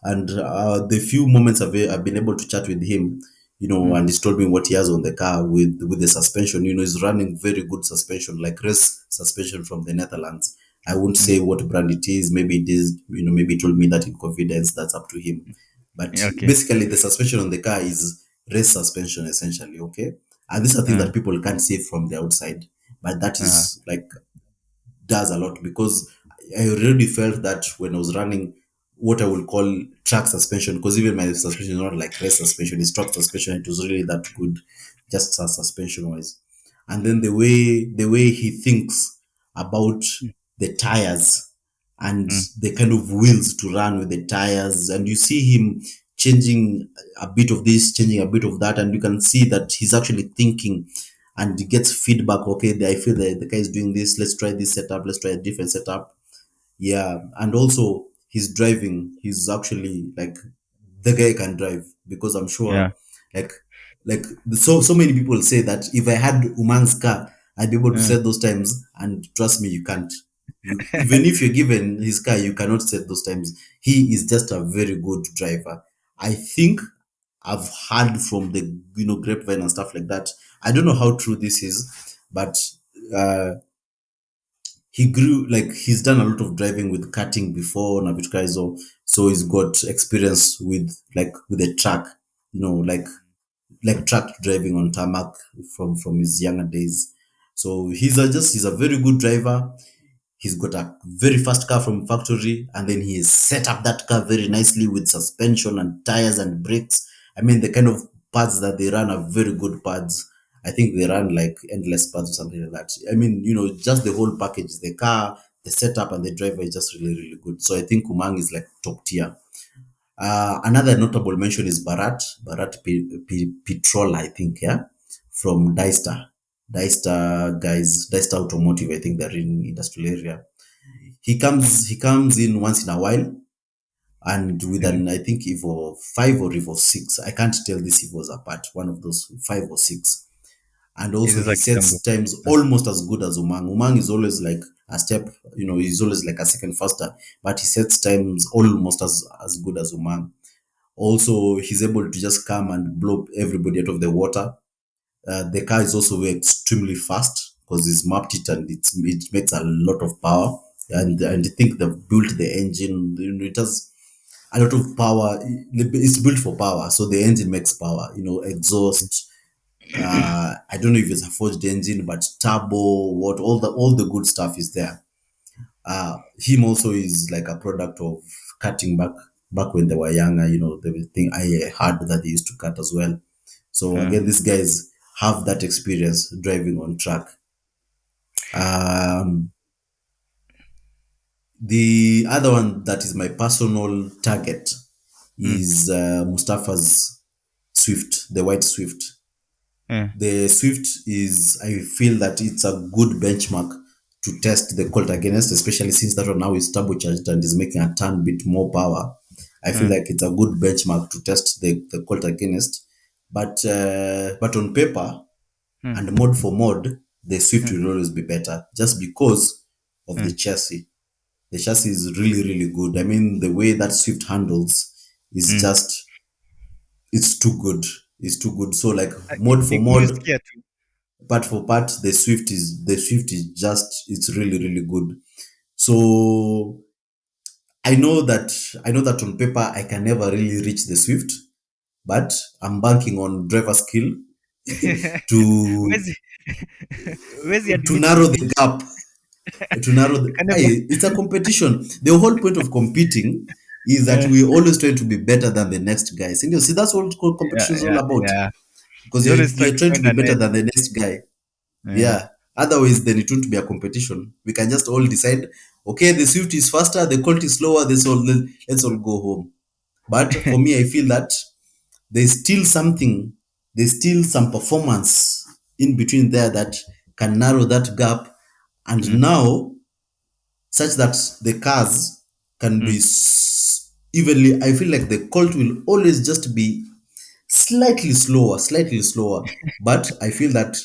Speaker 1: And the few moments I've been able to chat with him,
Speaker 2: mm,
Speaker 1: and he's told me what he has on the car with the suspension. He's running very good suspension, like race suspension from the Netherlands. I won't
Speaker 2: mm.
Speaker 1: say what brand it is. Maybe it is, maybe he told me that in confidence. That's up to him. But
Speaker 2: Yeah, okay.
Speaker 1: basically, the suspension on the car is race suspension, essentially. Okay, and these are things
Speaker 2: Uh,
Speaker 1: that people can't see from the outside, but that
Speaker 2: uh,
Speaker 1: is like does a lot because I already felt that when I was running what I would call track suspension, because even my suspension is not like race suspension, it's track suspension. It was really that good, just as suspension wise. And then the way he thinks about
Speaker 2: mm,
Speaker 1: the tires and
Speaker 2: mm,
Speaker 1: the kind of wheels to run with the tires, and you see him changing a bit of this, changing a bit of that, and you can see that he's actually thinking and he gets feedback. Okay, I feel the guy is doing this. Let's try this setup. Let's try a different setup. Yeah, and also he's driving. He's actually like the guy can drive because I'm
Speaker 2: yeah.
Speaker 1: sure, like, so many people say that if I had Umang's car, I'd be able to
Speaker 2: Uh,
Speaker 1: set those times. And trust me, you can't. You even if you're given his car, you cannot set those times. He is just a very good driver. I think I've heard from the grapevine and stuff like that. I don't know how true this is, but uh, he grew like he's done a lot of driving with karting before na vitu kaa hizo, so he's got experience with a truck, like truck driving on tarmac from his younger days. So he's a very good driver. He's got a very fast car from factory, and then he has set up that car very nicely with suspension and tires and brakes. I mean, the kind of pads that they run are very good pads. I think they run like endless pads or something like that. I mean, just the whole package, the car, the setup, and the driver is just really, really good. So I think Kumang is like top tier. Another notable mention is Barat Petrol, I think, yeah, from Dystar Automotive. I think they're in industrial area. He comes in once in a while, and with
Speaker 2: mm.
Speaker 1: an I think Evo 5 or Evo 6. I can't tell this Evos apart. One of those 5 or 6. And also
Speaker 2: Hizi
Speaker 1: he
Speaker 2: za
Speaker 1: sets
Speaker 2: kitambo.
Speaker 1: times almost as good as Umang. Umang is always like a step, he's always like a second faster, but he sets times almost as good as Umang. Also, he's able to just come and blow everybody out of the water. The car is also extremely fast because he's mapped it and it makes a lot of power. And I think they've built the engine. It has a lot of power. It's built for power, so the engine makes power. Exhaust. I don't know if it's a forged engine, but turbo, what all the good stuff is there. Him also is like a product of cutting back when they were younger. The thing I heard that they used to cut as well. So
Speaker 2: Uh,
Speaker 1: again, these guys have that experience driving on track. Um, the other one that is my personal target
Speaker 2: Mm.
Speaker 1: is Mustafa's Swift, the white Swift.
Speaker 2: Yeah.
Speaker 1: The Swift is, I feel that it's a good benchmark to test the Colt against, especially since that one now is turbocharged and is making a ton bit more power. I feel
Speaker 2: Mm.
Speaker 1: like it's a good benchmark to test the Colt against. But on paper
Speaker 2: Mm.
Speaker 1: and mod for mod, the Swift
Speaker 2: Mm.
Speaker 1: will always be better just because of the
Speaker 2: Mm.
Speaker 1: chassis. The chassis is really, really good. I mean, the way that Swift handles is
Speaker 2: Mm.
Speaker 1: just, it's too good. It's too good. So like
Speaker 2: Ni
Speaker 1: mod for
Speaker 2: ni
Speaker 1: mod,
Speaker 2: nimesikia tu.
Speaker 1: part for part, the Swift is just, it's really, really good. So I know that on paper I can never really reach the Swift, but I'm banking on driver skill to
Speaker 2: Huwezi huwezi
Speaker 1: to
Speaker 2: admit
Speaker 1: narrow the
Speaker 2: defeat.
Speaker 1: gap. To narrow
Speaker 2: You
Speaker 1: the,
Speaker 2: can never.
Speaker 1: Aye, it's a competition. The whole point of competing is that
Speaker 2: Eh,
Speaker 1: we always try to be better than the next guy. See, that's what
Speaker 2: yeah,
Speaker 1: competition is all
Speaker 2: yeah,
Speaker 1: about.
Speaker 2: yeah.
Speaker 1: Because
Speaker 2: You
Speaker 1: you're,
Speaker 2: always try
Speaker 1: you're
Speaker 2: to
Speaker 1: trying to
Speaker 2: find
Speaker 1: be
Speaker 2: an
Speaker 1: better
Speaker 2: edge.
Speaker 1: than the next guy.
Speaker 2: Yeah.
Speaker 1: Yeah. Otherwise, then it won't be a competition. We can just all decide, okay, the Swift is faster, the Colt is slower, let's all go home. But for me, I feel that there's still something, there's still some performance in between there that can narrow that gap. And
Speaker 2: Mm.
Speaker 1: now, such that the cars can be
Speaker 2: Mm.
Speaker 1: evenly, I feel like the Colt will always just be slightly slower. But I feel that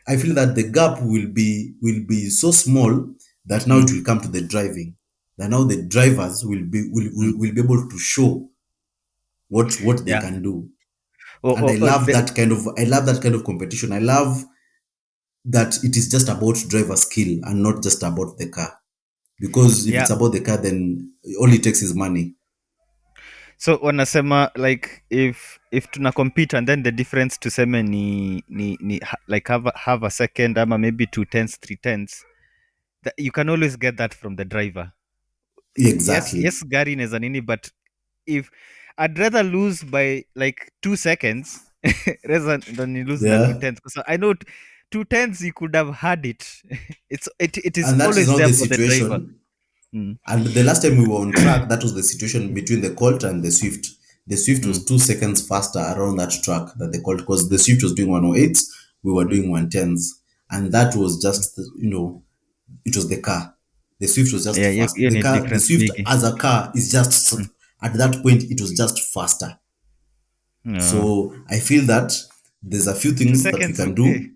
Speaker 1: the gap will be so small that now
Speaker 2: Mm.
Speaker 1: it will come to the driving. That now the drivers
Speaker 2: Mm.
Speaker 1: will be able to show what they
Speaker 2: Yeah.
Speaker 1: can do. And
Speaker 2: Oh, the
Speaker 1: I love that kind of competition. I love that it is just about driver skill and not just about the car. Because if
Speaker 2: yeah.
Speaker 1: it's about the car, then all it takes is money.
Speaker 2: So wanasema like if tuna compete and then the difference tuseme ni like have a second ama maybe 2 tenths 3 tenths, that you can always get that from the driver. Yes,
Speaker 1: Exactly.
Speaker 2: yes, gari inaweza nini, but if I'd rather lose by like 2 seconds rather than you lose na two
Speaker 1: Yeah.
Speaker 2: tenths, because I know 2 tenths you could have had it. It is
Speaker 1: And that is
Speaker 2: always
Speaker 1: not
Speaker 2: there
Speaker 1: the
Speaker 2: for the driver.
Speaker 1: situation.
Speaker 2: Mm.
Speaker 1: And the last time we were on track, that was the situation between the Colt and the Swift. The Swift
Speaker 2: Mm.
Speaker 1: was 2 seconds faster around that track than the Colt, because the Swift was doing 108s, we were
Speaker 2: Mm.
Speaker 1: doing 110s. And that was
Speaker 2: Mm.
Speaker 1: just, it was the car. The Swift was just
Speaker 2: Yeah,
Speaker 1: fast.
Speaker 2: hiyo
Speaker 1: The
Speaker 2: ni
Speaker 1: car, the
Speaker 2: difference
Speaker 1: Swift
Speaker 2: big.
Speaker 1: as a car is just,
Speaker 2: Mm.
Speaker 1: at that point, it was just faster.
Speaker 2: No.
Speaker 1: So I feel that there's a few
Speaker 2: two
Speaker 1: things that we
Speaker 2: seconds
Speaker 1: can
Speaker 2: eh.
Speaker 1: do.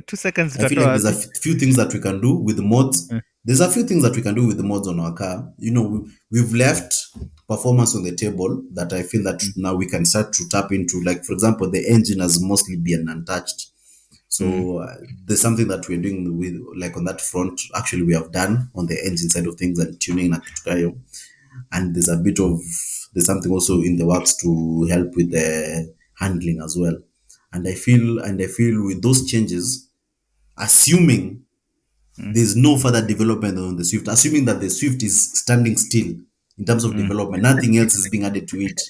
Speaker 2: 2 seconds
Speaker 1: I feel
Speaker 2: utatoa
Speaker 1: like there's a
Speaker 2: wapi?
Speaker 1: few things that we can do with the mods.
Speaker 2: Mm.
Speaker 1: There's a few things that we can do with the mods on our car. We've left performance on the table that I feel that
Speaker 2: Mm.
Speaker 1: now we can start to tap into. Like, for example, the engine has mostly been untouched.
Speaker 2: Mm.
Speaker 1: So there's something that we're doing with, like on that front. Actually, we have done on the engine side of things and tuning na kitu kayo. And there's something also in the works to help with the handling as well. And I feel with those changes, assuming
Speaker 2: Mm.
Speaker 1: there's no further development on the Swift, assuming that the Swift is standing still in terms of
Speaker 2: Mm.
Speaker 1: development, nothing else is being added to it.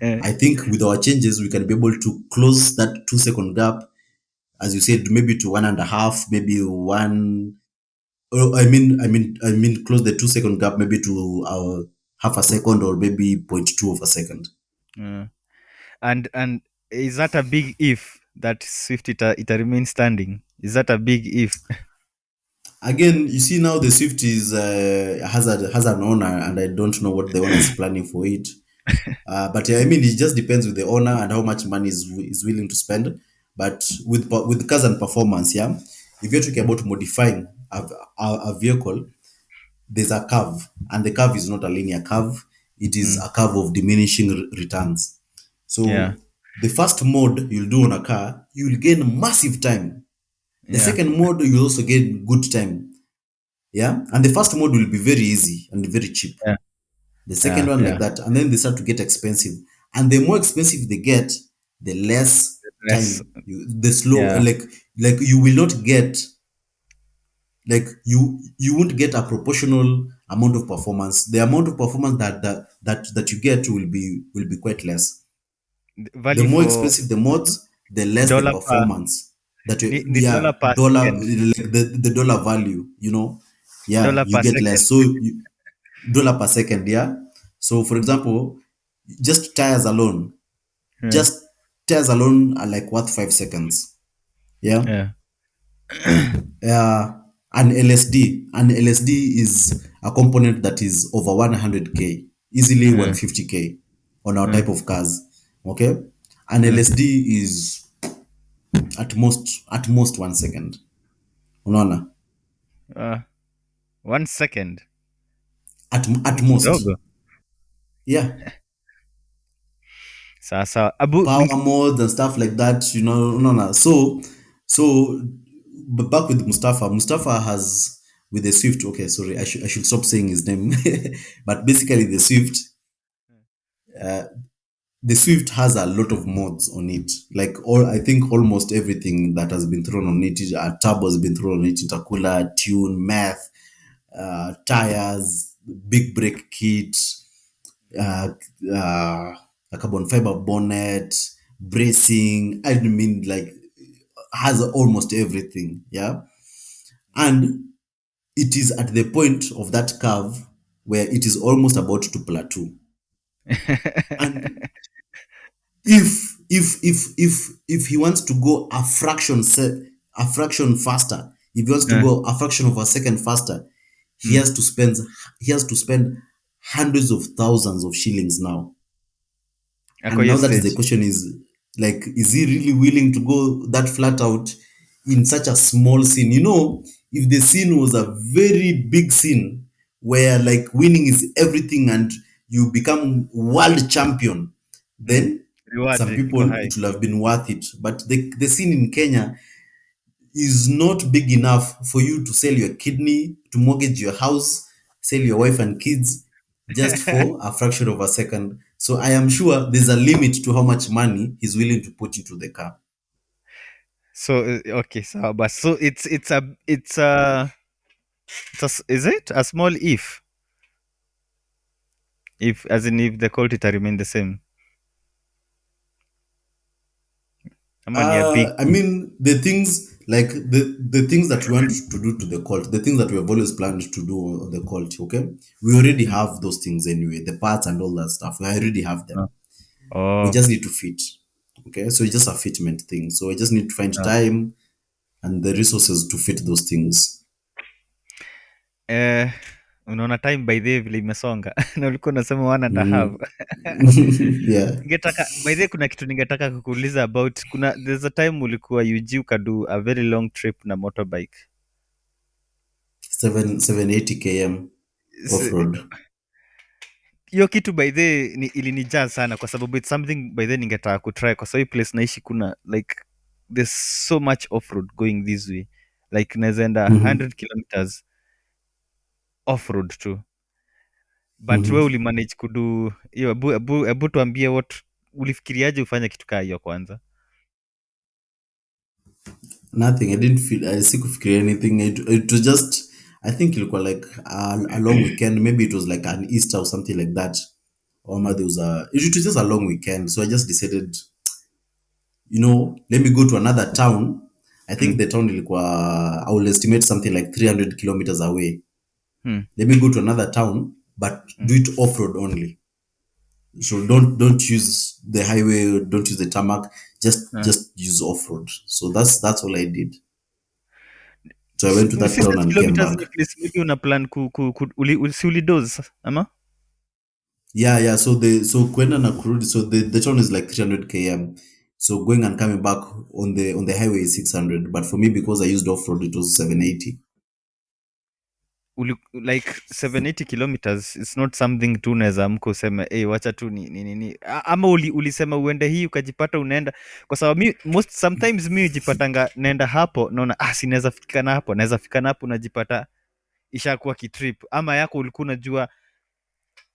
Speaker 2: Eh.
Speaker 1: I think with our changes, we can be able to close that 2 second gap, as you said, maybe to one and a half, maybe one. Oh, I mean, close the 2 second gap maybe to half a second or maybe point two of a second.
Speaker 2: Mm. And is that a big if that Swift it remain standing? Is that a big if?
Speaker 1: Again, you see now the Swift is has an owner, and I don't know what the owner is planning for it. But yeah, I mean, it just depends with the owner and how much money is willing to spend. But with cars and performance, yeah, if you're talking about modifying a vehicle, there's a curve, and the curve is not a linear curve. It is
Speaker 2: Mm.
Speaker 1: a curve of diminishing returns.
Speaker 2: Yeah,
Speaker 1: So the first mode you'll do on a car, you'll gain massive time. The
Speaker 2: yeah,
Speaker 1: second mode, you'll also gain good time. Yeah. And the first mode will be very easy and very cheap.
Speaker 2: yeah,
Speaker 1: The second
Speaker 2: yeah,
Speaker 1: one like
Speaker 2: yeah.
Speaker 1: that. And then they start to get expensive. And the more expensive they get, the less
Speaker 2: Less,
Speaker 1: the slow,
Speaker 2: yeah.
Speaker 1: like you will not get, like you won't get a proportional amount of performance. The amount of performance that you get will be quite less. The
Speaker 2: Value
Speaker 1: more
Speaker 2: for
Speaker 1: expensive the mods, the less the
Speaker 2: dollar per
Speaker 1: performance. That
Speaker 2: ni
Speaker 1: yeah,
Speaker 2: dollar per
Speaker 1: dollar,
Speaker 2: second.
Speaker 1: like the dollar value, yeah,
Speaker 2: Dollar
Speaker 1: you
Speaker 2: per
Speaker 1: get
Speaker 2: second.
Speaker 1: less. So dollar per second, yeah. So for example, just tires alone,
Speaker 2: Yeah.
Speaker 1: just tires alone are like worth 5 seconds. Yeah.
Speaker 2: Yeah.
Speaker 1: uh, an LSD is a component that is over 100k, easily
Speaker 2: Yeah.
Speaker 1: 150k on our
Speaker 2: Yeah.
Speaker 1: type of cars. Okay, an
Speaker 2: Yeah.
Speaker 1: LSD is at most 1 second. Unaona,
Speaker 2: Uh, 1 second.
Speaker 1: at
Speaker 2: Ni
Speaker 1: most,
Speaker 2: kidogo.
Speaker 1: yeah.
Speaker 2: Sasa abu
Speaker 1: Power modes and stuff like that. Unaona. So back with Mustafa has with the Swift. Okay, sorry, I should stop saying his name. But basically, the Swift has a lot of mods on it. Like all, I think almost everything that has been thrown on it, turbo has been thrown on it, intercooler, tune, math, tires, big brake kit, uh, uh, a carbon fiber bonnet, bracing. I mean, like has almost everything. Yeah, and it is at the point of that curve where it is almost about to plateau. And if he wants to go a fraction faster, if he wants to
Speaker 2: Eh,
Speaker 1: go a fraction of a second faster, he
Speaker 2: mm.
Speaker 1: has to spend he has to spend hundreds of thousands of shillings now.
Speaker 2: Ako
Speaker 1: And
Speaker 2: hiyo
Speaker 1: now that is the
Speaker 2: stage.
Speaker 1: question, is he really willing to go that flat out in such a small scene? If the scene was a very big scene where like winning is everything and you become world champion,
Speaker 2: Mm.
Speaker 1: then
Speaker 2: Reward
Speaker 1: some
Speaker 2: iko
Speaker 1: people
Speaker 2: high.
Speaker 1: it will have been worth it. But the scene in Kenya is not big enough for you to sell your kidney, to mortgage your house, sell your wife and kids just for a fraction of a second. So I am sure there's a limit to how much money he's willing to put into the car.
Speaker 2: So okay, so but so is it a small if as in if the quality remain the same ama ni a big
Speaker 1: I
Speaker 2: if.
Speaker 1: mean, the things that we want to do to the cult, the things that we have always planned to do on the cult, okay? We already
Speaker 2: Mm.
Speaker 1: have those things anyway, the parts and all that stuff. We already have them.
Speaker 2: Uh,
Speaker 1: We
Speaker 2: oh.
Speaker 1: just need to fit. Okay, so it's just a fitment thing. So we just need to find
Speaker 2: Uh,
Speaker 1: time and the resources to fit those things.
Speaker 2: eh, unaona time by the way vile imesonga na ulikuwa unasema one and a half.
Speaker 1: Mm. Yeah.
Speaker 2: Ningetaka by the way, kuna kitu ningetaka kukuuliza about, there's a time ulikuwa UG ukadu a very long trip na motorbike.
Speaker 1: 780 km
Speaker 2: S-
Speaker 1: off-road.
Speaker 2: hiyo kitu by the ilinijaa sana kwa sababu it's something by the ningetaka kutry kwa sababu hii place naishi kuna like there's so much off-road going this way, like naweza enda
Speaker 1: Mhm.
Speaker 2: 100 kilometers off-road tu, but we
Speaker 1: Mhm.
Speaker 2: ulimanage kudu hiyo. Ebu tuambie what ulifikiriaje ufanye kitu kaa hiyo kwanza.
Speaker 1: Nothing. I didn't feel. I sikufikiria anything. It was just. I think ilikuwa like a long weekend. Maybe it was like an Easter or something like that. Or maybe
Speaker 2: Mm,
Speaker 1: there was It was just a long weekend. So I just decided, let me go to another town. I think
Speaker 2: mm,
Speaker 1: the town ilikuwa. I will estimate something like 300 kilometers away.
Speaker 2: mm,
Speaker 1: Let me go to another town, but
Speaker 2: mm,
Speaker 1: do it off road only. So don't use the highway, don't use the tarmac, just
Speaker 2: uh.
Speaker 1: just use off road. So that's all I did. So I went to that town
Speaker 2: 600
Speaker 1: and came
Speaker 2: kilometers
Speaker 1: back.
Speaker 2: ni place maybe una plan si ulidoze ama.
Speaker 1: Yeah, yeah. So Kwenda na kurudi. So the town is like 300 km. So going and coming back on the highway is 600. But for me, because I used off road, it was 780.
Speaker 2: Like 780 kilometers it's not something tu unaweza amka useme hey, wacha tu ama ulisema uende hii ukajipata unaenda, kwa sababu sometimes mi ujipatanga naenda hapo naona si naweza fikana hapo, naweza fikana hapo, unajipata ishakuwa kitrip, ama yako ulikuwa unajua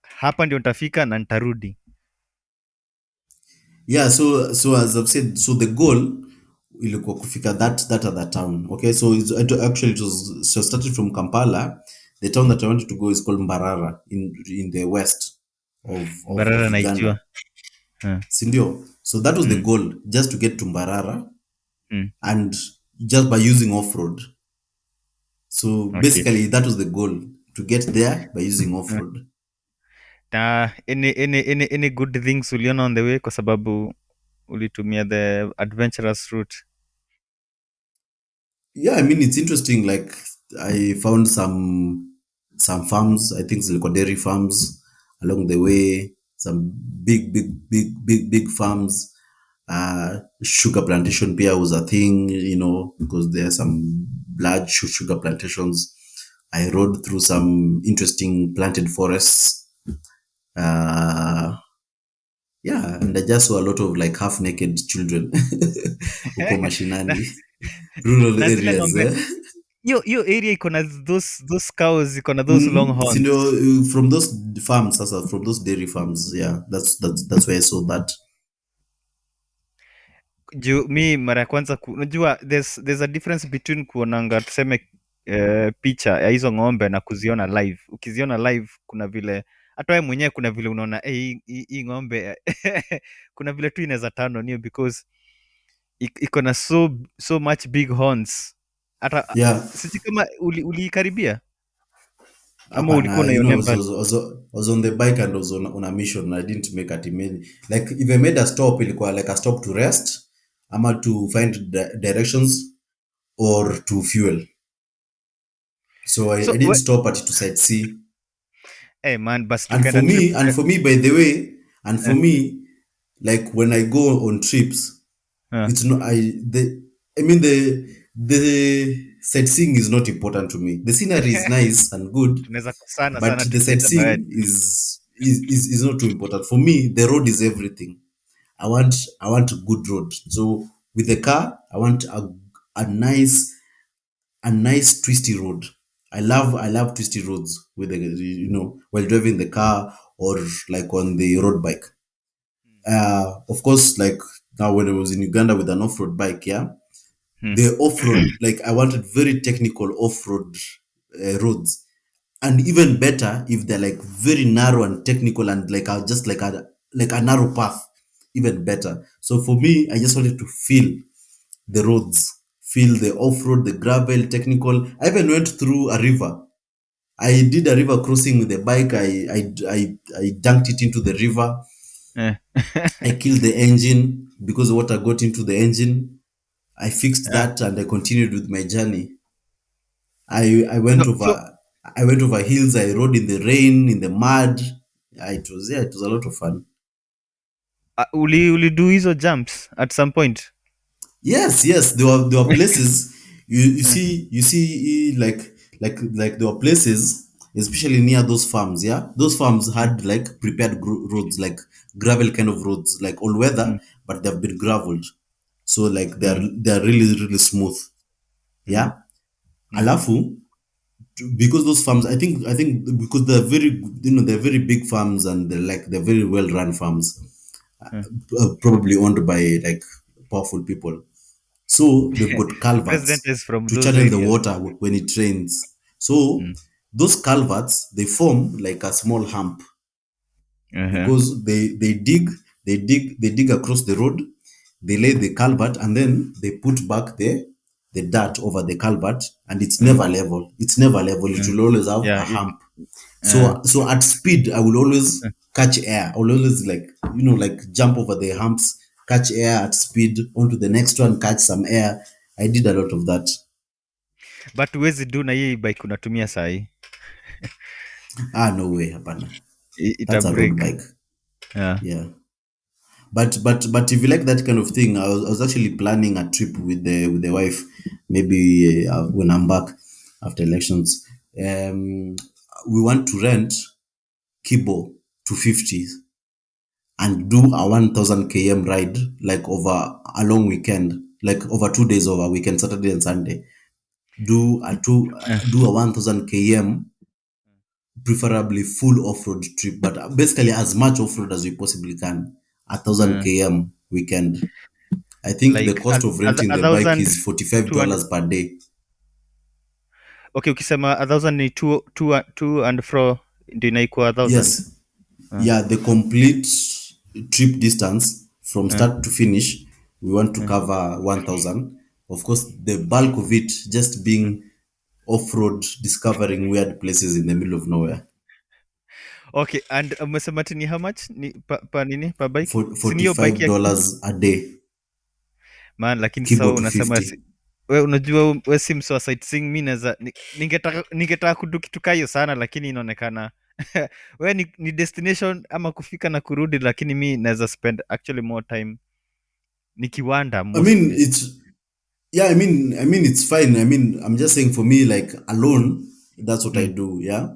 Speaker 2: hapa ndio nitafika na nitarudi.
Speaker 1: Yeah. So as I've said, so the goal ilikuwa kufika that other town. Okay. So actually so started from Kampala. The town that I wanted to go is called Mbarara in the west of
Speaker 2: Barara
Speaker 1: Uganda.
Speaker 2: naijua. Hmm.
Speaker 1: Sindio? So that was the
Speaker 2: Mm.
Speaker 1: goal, just to get to Mbarara
Speaker 2: Mm.
Speaker 1: and just by using off-road. So
Speaker 2: Okay.
Speaker 1: basically that was the goal, to get there by using
Speaker 2: Hmm.
Speaker 1: off-road.
Speaker 2: Na any good things uliona on the way kwa sababu ulitumia the adventurous route?
Speaker 1: Yeah, I mean it's interesting. Like I found some farms. I think zilikuwa dairy farms along the way. Some big farms. Sugar plantation pia was a thing, because there are some large sugar plantations. I rode through some interesting planted forests. Uh, yeah, and I just saw a lot of like half naked children huko
Speaker 2: na,
Speaker 1: mashinani, rural
Speaker 2: na zile
Speaker 1: areas.
Speaker 2: ng'ombe, hiyo area iko na those cows iko na those long
Speaker 1: So,
Speaker 2: horns.
Speaker 1: from those farms, sasa, from those dairy farms, yeah, that's where I saw that.
Speaker 2: Juu mi mara ya kwanza unajua there's a difference between kuonanga tuseme picha ya hizo ng'ombe na kuziona live. Ukiziona live kuna vile hata wewe mwenyewe kuna vile unaona hii ng'ombe kuna vile tu inaweza turn on you because iko na so much big horns. Hata
Speaker 1: Yeah,
Speaker 2: sijui kama uliikaribia ama ulikuwa
Speaker 1: hapana,
Speaker 2: unaionea
Speaker 1: I
Speaker 2: mbali.
Speaker 1: was on the bike and was on a mission. I didn't make it many. Like if I made a stop, ilikuwa like a stop to rest, ama to find directions or to fuel. So
Speaker 2: So
Speaker 1: I didn't stop at to sightsee.
Speaker 2: man, basi
Speaker 1: And for
Speaker 2: tukaenda trip
Speaker 1: me, and for me, by the way, and for
Speaker 2: eh,
Speaker 1: me, like when I go on trips,
Speaker 2: eh,
Speaker 1: it's not I mean the sightseeing is not important to me. The scenery is nice and good,
Speaker 2: tunaweza sana
Speaker 1: but
Speaker 2: sana
Speaker 1: the
Speaker 2: tukipita bahari.
Speaker 1: sightseeing is not too important for me. The road is everything. I want a good road. So with the car, I want a nice twisty road. I love twisty roads with the, while driving the car or like on the road bike. Of course, like now when I was in Uganda with an off-road bike, yeah,
Speaker 2: Hmm.
Speaker 1: the off-road, like I wanted very technical off-road roads, and even better if they're like very narrow and technical and like just like a narrow path, even better. So for me, I just wanted to feel the roads, feel the off-road, the gravel, technical. I even went through a river. I did a river crossing with the bike. I dunked it into the river.
Speaker 2: Eh.
Speaker 1: I killed the engine because water got into the engine. I fixed
Speaker 2: Yeah.
Speaker 1: that and I continued with my journey. I went
Speaker 2: So
Speaker 1: over hills. I rode in the rain, in the mud. It was a lot of fun.
Speaker 2: ulido hizo jumps at some point?
Speaker 1: Yes. There were places you see like there were places, especially near those farms. Yeah, those farms
Speaker 2: Mm,
Speaker 1: had like prepared roads, like gravel kind of roads, like all weather,
Speaker 2: mm,
Speaker 1: but they've been graveled, so like they're
Speaker 2: mm,
Speaker 1: they're really smooth.
Speaker 2: mm,
Speaker 1: Yeah,
Speaker 2: mm,
Speaker 1: alafu because those farms, I think because they're very big farms and they're very well run farms,
Speaker 2: mm.
Speaker 1: probably owned by like powerful people. So they've got
Speaker 2: The president
Speaker 1: culverts
Speaker 2: is from
Speaker 1: to
Speaker 2: those
Speaker 1: channel the
Speaker 2: areas.
Speaker 1: water when it rains. So
Speaker 2: Mm.
Speaker 1: those culverts, they form like a small hump
Speaker 2: Uh-huh.
Speaker 1: because they dig across the road, they lay the culvert, and then they put back the dirt over the culvert, and it's
Speaker 2: Uh,
Speaker 1: never level. It's never level. It
Speaker 2: uh,
Speaker 1: will always have a
Speaker 2: yeah.
Speaker 1: hump.
Speaker 2: Uh,
Speaker 1: So at speed, I will
Speaker 2: uh.
Speaker 1: always catch air. I will always like jump over the humps, catch air at speed, onto the next one, catch some air. I did a lot of that.
Speaker 2: But huwezi do na hii bike unatumia sahi.
Speaker 1: No way, hapana.
Speaker 2: Ita
Speaker 1: That's a road
Speaker 2: break.
Speaker 1: bike.
Speaker 2: Yeah.
Speaker 1: Yeah. But if you like that kind of thing, I was actually planning a trip with the wife, maybe when I'm back after elections. We want to rent Kibo 250 and do a 1,000 km ride, like over a long weekend, like over 2 days, over weekend, Saturday and Sunday.
Speaker 2: Uh,
Speaker 1: Do a 1,000 km, preferably full off-road trip, but basically as much off-road as we possibly can. A thousand
Speaker 2: uh,
Speaker 1: km weekend. I think the
Speaker 2: like
Speaker 1: cost of renting
Speaker 2: a
Speaker 1: the bike
Speaker 2: thousand
Speaker 1: is $45
Speaker 2: two and
Speaker 1: per day.
Speaker 2: okay, ukisema a thousand ni two and fro ndio inaikuwa a thousand.
Speaker 1: Yes, yeah, the complete trip distance from
Speaker 2: Uh,
Speaker 1: start to finish, we want to
Speaker 2: uh,
Speaker 1: cover 1,000. Of course, the bulk of it just being off-road, discovering weird places in the middle of nowhere.
Speaker 2: Okay, and umesema ati ni how much ni pa nini pa bike? Si ni hiyo bike ya kibu?
Speaker 1: $45 a day,
Speaker 2: Man, lakini sasa
Speaker 1: kibo
Speaker 2: wewe
Speaker 1: to
Speaker 2: unasema
Speaker 1: 50.
Speaker 2: we unajua we si mso wa sightseeing. Mi naweza ningetaka kudu kitu kaa hiyo sana, lakini inaonekana we ni destination ama kufika na kurudi, lakini mi naweza spend actually more time nikiwanda
Speaker 1: I mean,
Speaker 2: mostly.
Speaker 1: it's yeah. I mean, it's fine. I mean, I'm just saying for me, like alone, that's what I
Speaker 2: Mm.
Speaker 1: do. Yeah,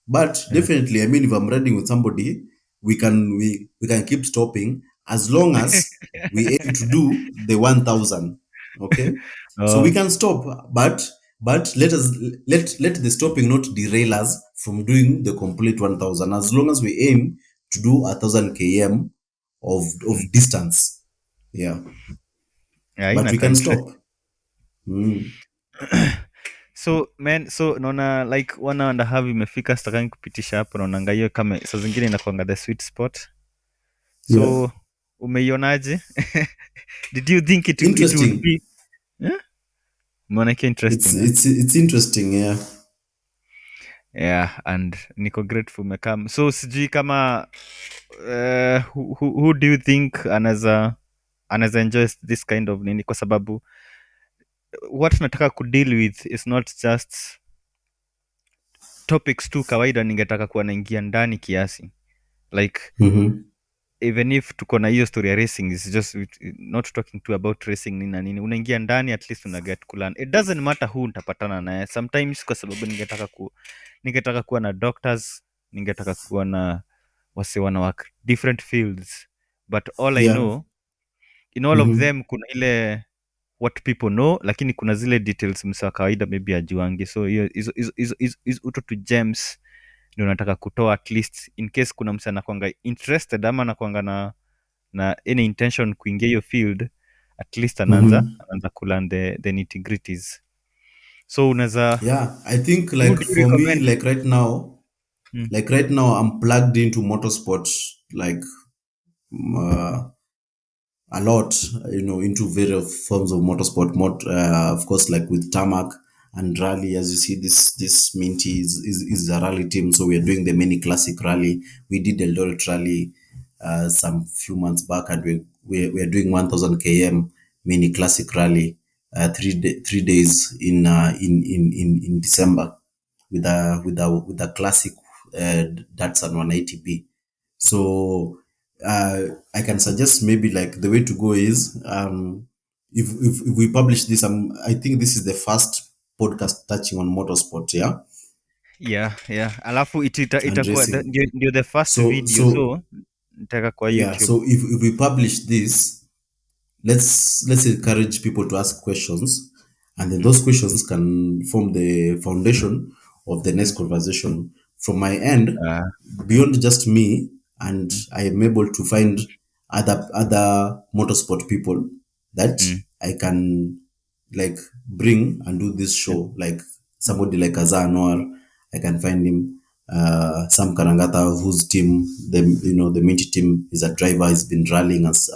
Speaker 1: but
Speaker 2: Yeah.
Speaker 1: definitely, I mean, if I'm riding with somebody, we can keep stopping as long as we aim to do the 1,000. Okay, so we
Speaker 2: Oh.
Speaker 1: can stop, but let the stopping not derail us from doing the complete 1,000. As long as we aim to do 1,000 km of
Speaker 2: Mm.
Speaker 1: distance. Yeah,
Speaker 2: Yeah,
Speaker 1: but we
Speaker 2: inakaa
Speaker 1: can
Speaker 2: interest.
Speaker 1: stop. Mm.
Speaker 2: So man, so naona like 1 and a half imefika, sitakangi kupitisha hapo. Naonanga hiyo kama saa zingine inakuanga the sweet spot.
Speaker 1: Yeah.
Speaker 2: So umeionaje? Did you think it would
Speaker 1: Interesting.
Speaker 2: be eh? Umeona ikiwa
Speaker 1: It's
Speaker 2: interesting eh?
Speaker 1: it's it's interesting. Yeah.
Speaker 2: Yeah, and niko grateful umekam. So sijui kama who do you think anaweza enjoy this kind of nini, kwa sababu what nataka kudeal with is not just topics tu kawaida. Ningetaka kuwa naingia ndani kiasi, like
Speaker 1: Mm-hmm.
Speaker 2: even if tuko na hiyo story ya racing, is just not talking to about racing nini na nini. Unaingia ndani, at least una get kulan. It doesn't matter who nitapatana naye sometimes, kwa sababu ningetaka kuwa na doctors, ningetaka kuwa na wase wana work different fields, but all I
Speaker 1: Yeah.
Speaker 2: know in all of
Speaker 1: Mm-hmm.
Speaker 2: them kuna ile what people know, lakini kuna zile details msa wa kawaida maybe ajuangi. So hizo uto to gems ndio nataka kutoa, at least in case kuna msa anakwanga interested ama anakwanga na any intention kuingia hiyo field, at least
Speaker 1: Mm-hmm.
Speaker 2: anaanza kulearn the nitty-gritties. So unaweza,
Speaker 1: Yeah. I think
Speaker 2: who
Speaker 1: like
Speaker 2: do you
Speaker 1: for me,
Speaker 2: recommend?
Speaker 1: like right now, I'm plugged into motorsport like uh, a lot, into various forms of motorsport. Of course, like with tarmac and rally. As you see, this Minty is a rally team, so we are doing the mini classic rally. We did the Eldoret rally some few months back, and we are doing 1,000 km mini classic rally 3 days in December with a classic Datsun 180B. So I can suggest maybe like the way to go is if we publish this, I think this is the first podcast touching on motorsport, yeah,
Speaker 2: Yeah, alafu
Speaker 1: and
Speaker 2: itakuwa
Speaker 1: racing.
Speaker 2: ndio the first
Speaker 1: So
Speaker 2: video,
Speaker 1: so
Speaker 2: so nitaka kwa
Speaker 1: yeah,
Speaker 2: YouTube.
Speaker 1: so if we publish this, let's encourage people to ask questions, and then
Speaker 2: Mm,
Speaker 1: those questions can form the foundation of the next
Speaker 2: mm,
Speaker 1: conversation. From my end,
Speaker 2: uh,
Speaker 1: beyond just me, and
Speaker 2: mm,
Speaker 1: I am able to find other motorsport people that
Speaker 2: mm,
Speaker 1: I can like bring and do this
Speaker 2: mm,
Speaker 1: show, like
Speaker 2: mm,
Speaker 1: somebody like Azar Anwar. I can find him. Sam Karangata, whose team, the Minty team, is a driver. He's been rallying us,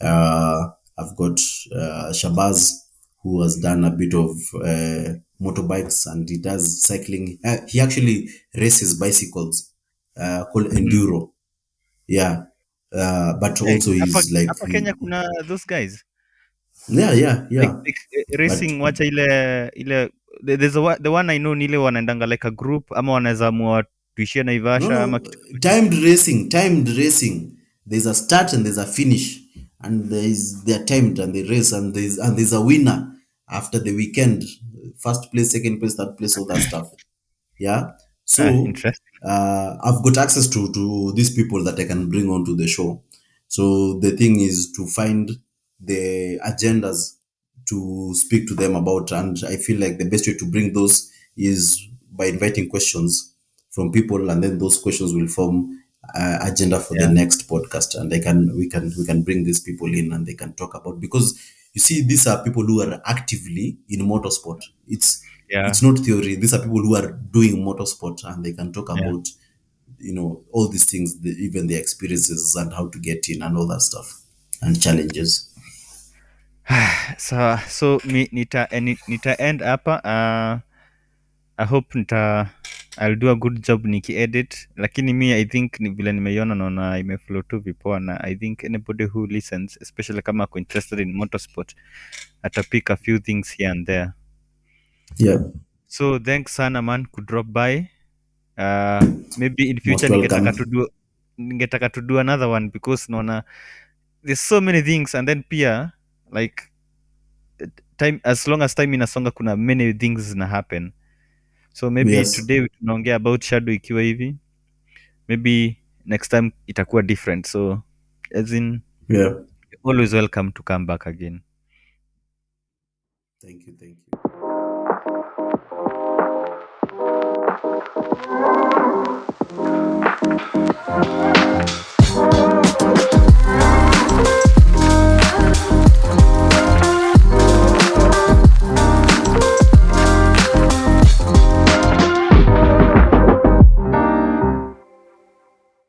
Speaker 1: I've got Shabazz, who has done a bit of motorbikes, and he does cycling. He actually races bicycles, called
Speaker 2: mm.
Speaker 1: enduro. Yeah, but
Speaker 2: Eh,
Speaker 1: also
Speaker 2: hapa
Speaker 1: he's like
Speaker 2: hapa Kenya kuna those guys
Speaker 1: yeah, yeah,
Speaker 2: like,
Speaker 1: yeah. But
Speaker 2: racing. Wacha ile the one I know ni ile wanaendanga like a group, ama wanaweza amua tuishie
Speaker 1: no,
Speaker 2: Naivasha ama
Speaker 1: no,
Speaker 2: kitu kama hiyo.
Speaker 1: timed racing. There's a start and there's a finish, and they're timed and they race, and there's a winner after the weekend. First place, second place, third place, all that stuff. Yeah. So
Speaker 2: Interesting.
Speaker 1: I've got access to these people that I can bring onto the show. So the thing is to find the agendas to speak to them about, and I feel like the best way to bring those is by inviting questions from people, and then those questions will form agenda for the
Speaker 2: Yeah,
Speaker 1: next podcast, and we can bring these people in, and they can talk about, because you see, these are people who are actively in motorsport. It's
Speaker 2: yeah,
Speaker 1: not theory. These are people who are doing motorsport, and they can talk
Speaker 2: yeah.
Speaker 1: about all these things, even their experiences and how to get in and all that stuff and challenges.
Speaker 2: Sawa, so nita end hapa. I hope I'll do a good job nikiedit, lakini mi I think ni vile nimeiona naona imeflow tu vipoa, na I think anybody who listens, especially kama ako interested in motorsport, atapick a few things here and there.
Speaker 1: Yeah,
Speaker 2: So thanks sana man kudrop by. Maybe in future
Speaker 1: most welcome.
Speaker 2: ningetaka to do another one, because naona there's so many things, and then pia like time, as long as time inasonga kuna many things zina happen. So maybe
Speaker 1: Yes.
Speaker 2: today tunaongea about shadow ikiwa hivi, maybe next time itakuwa different. So as in,
Speaker 1: Yeah.
Speaker 2: always welcome to come back again.
Speaker 1: Thank you. Thank you.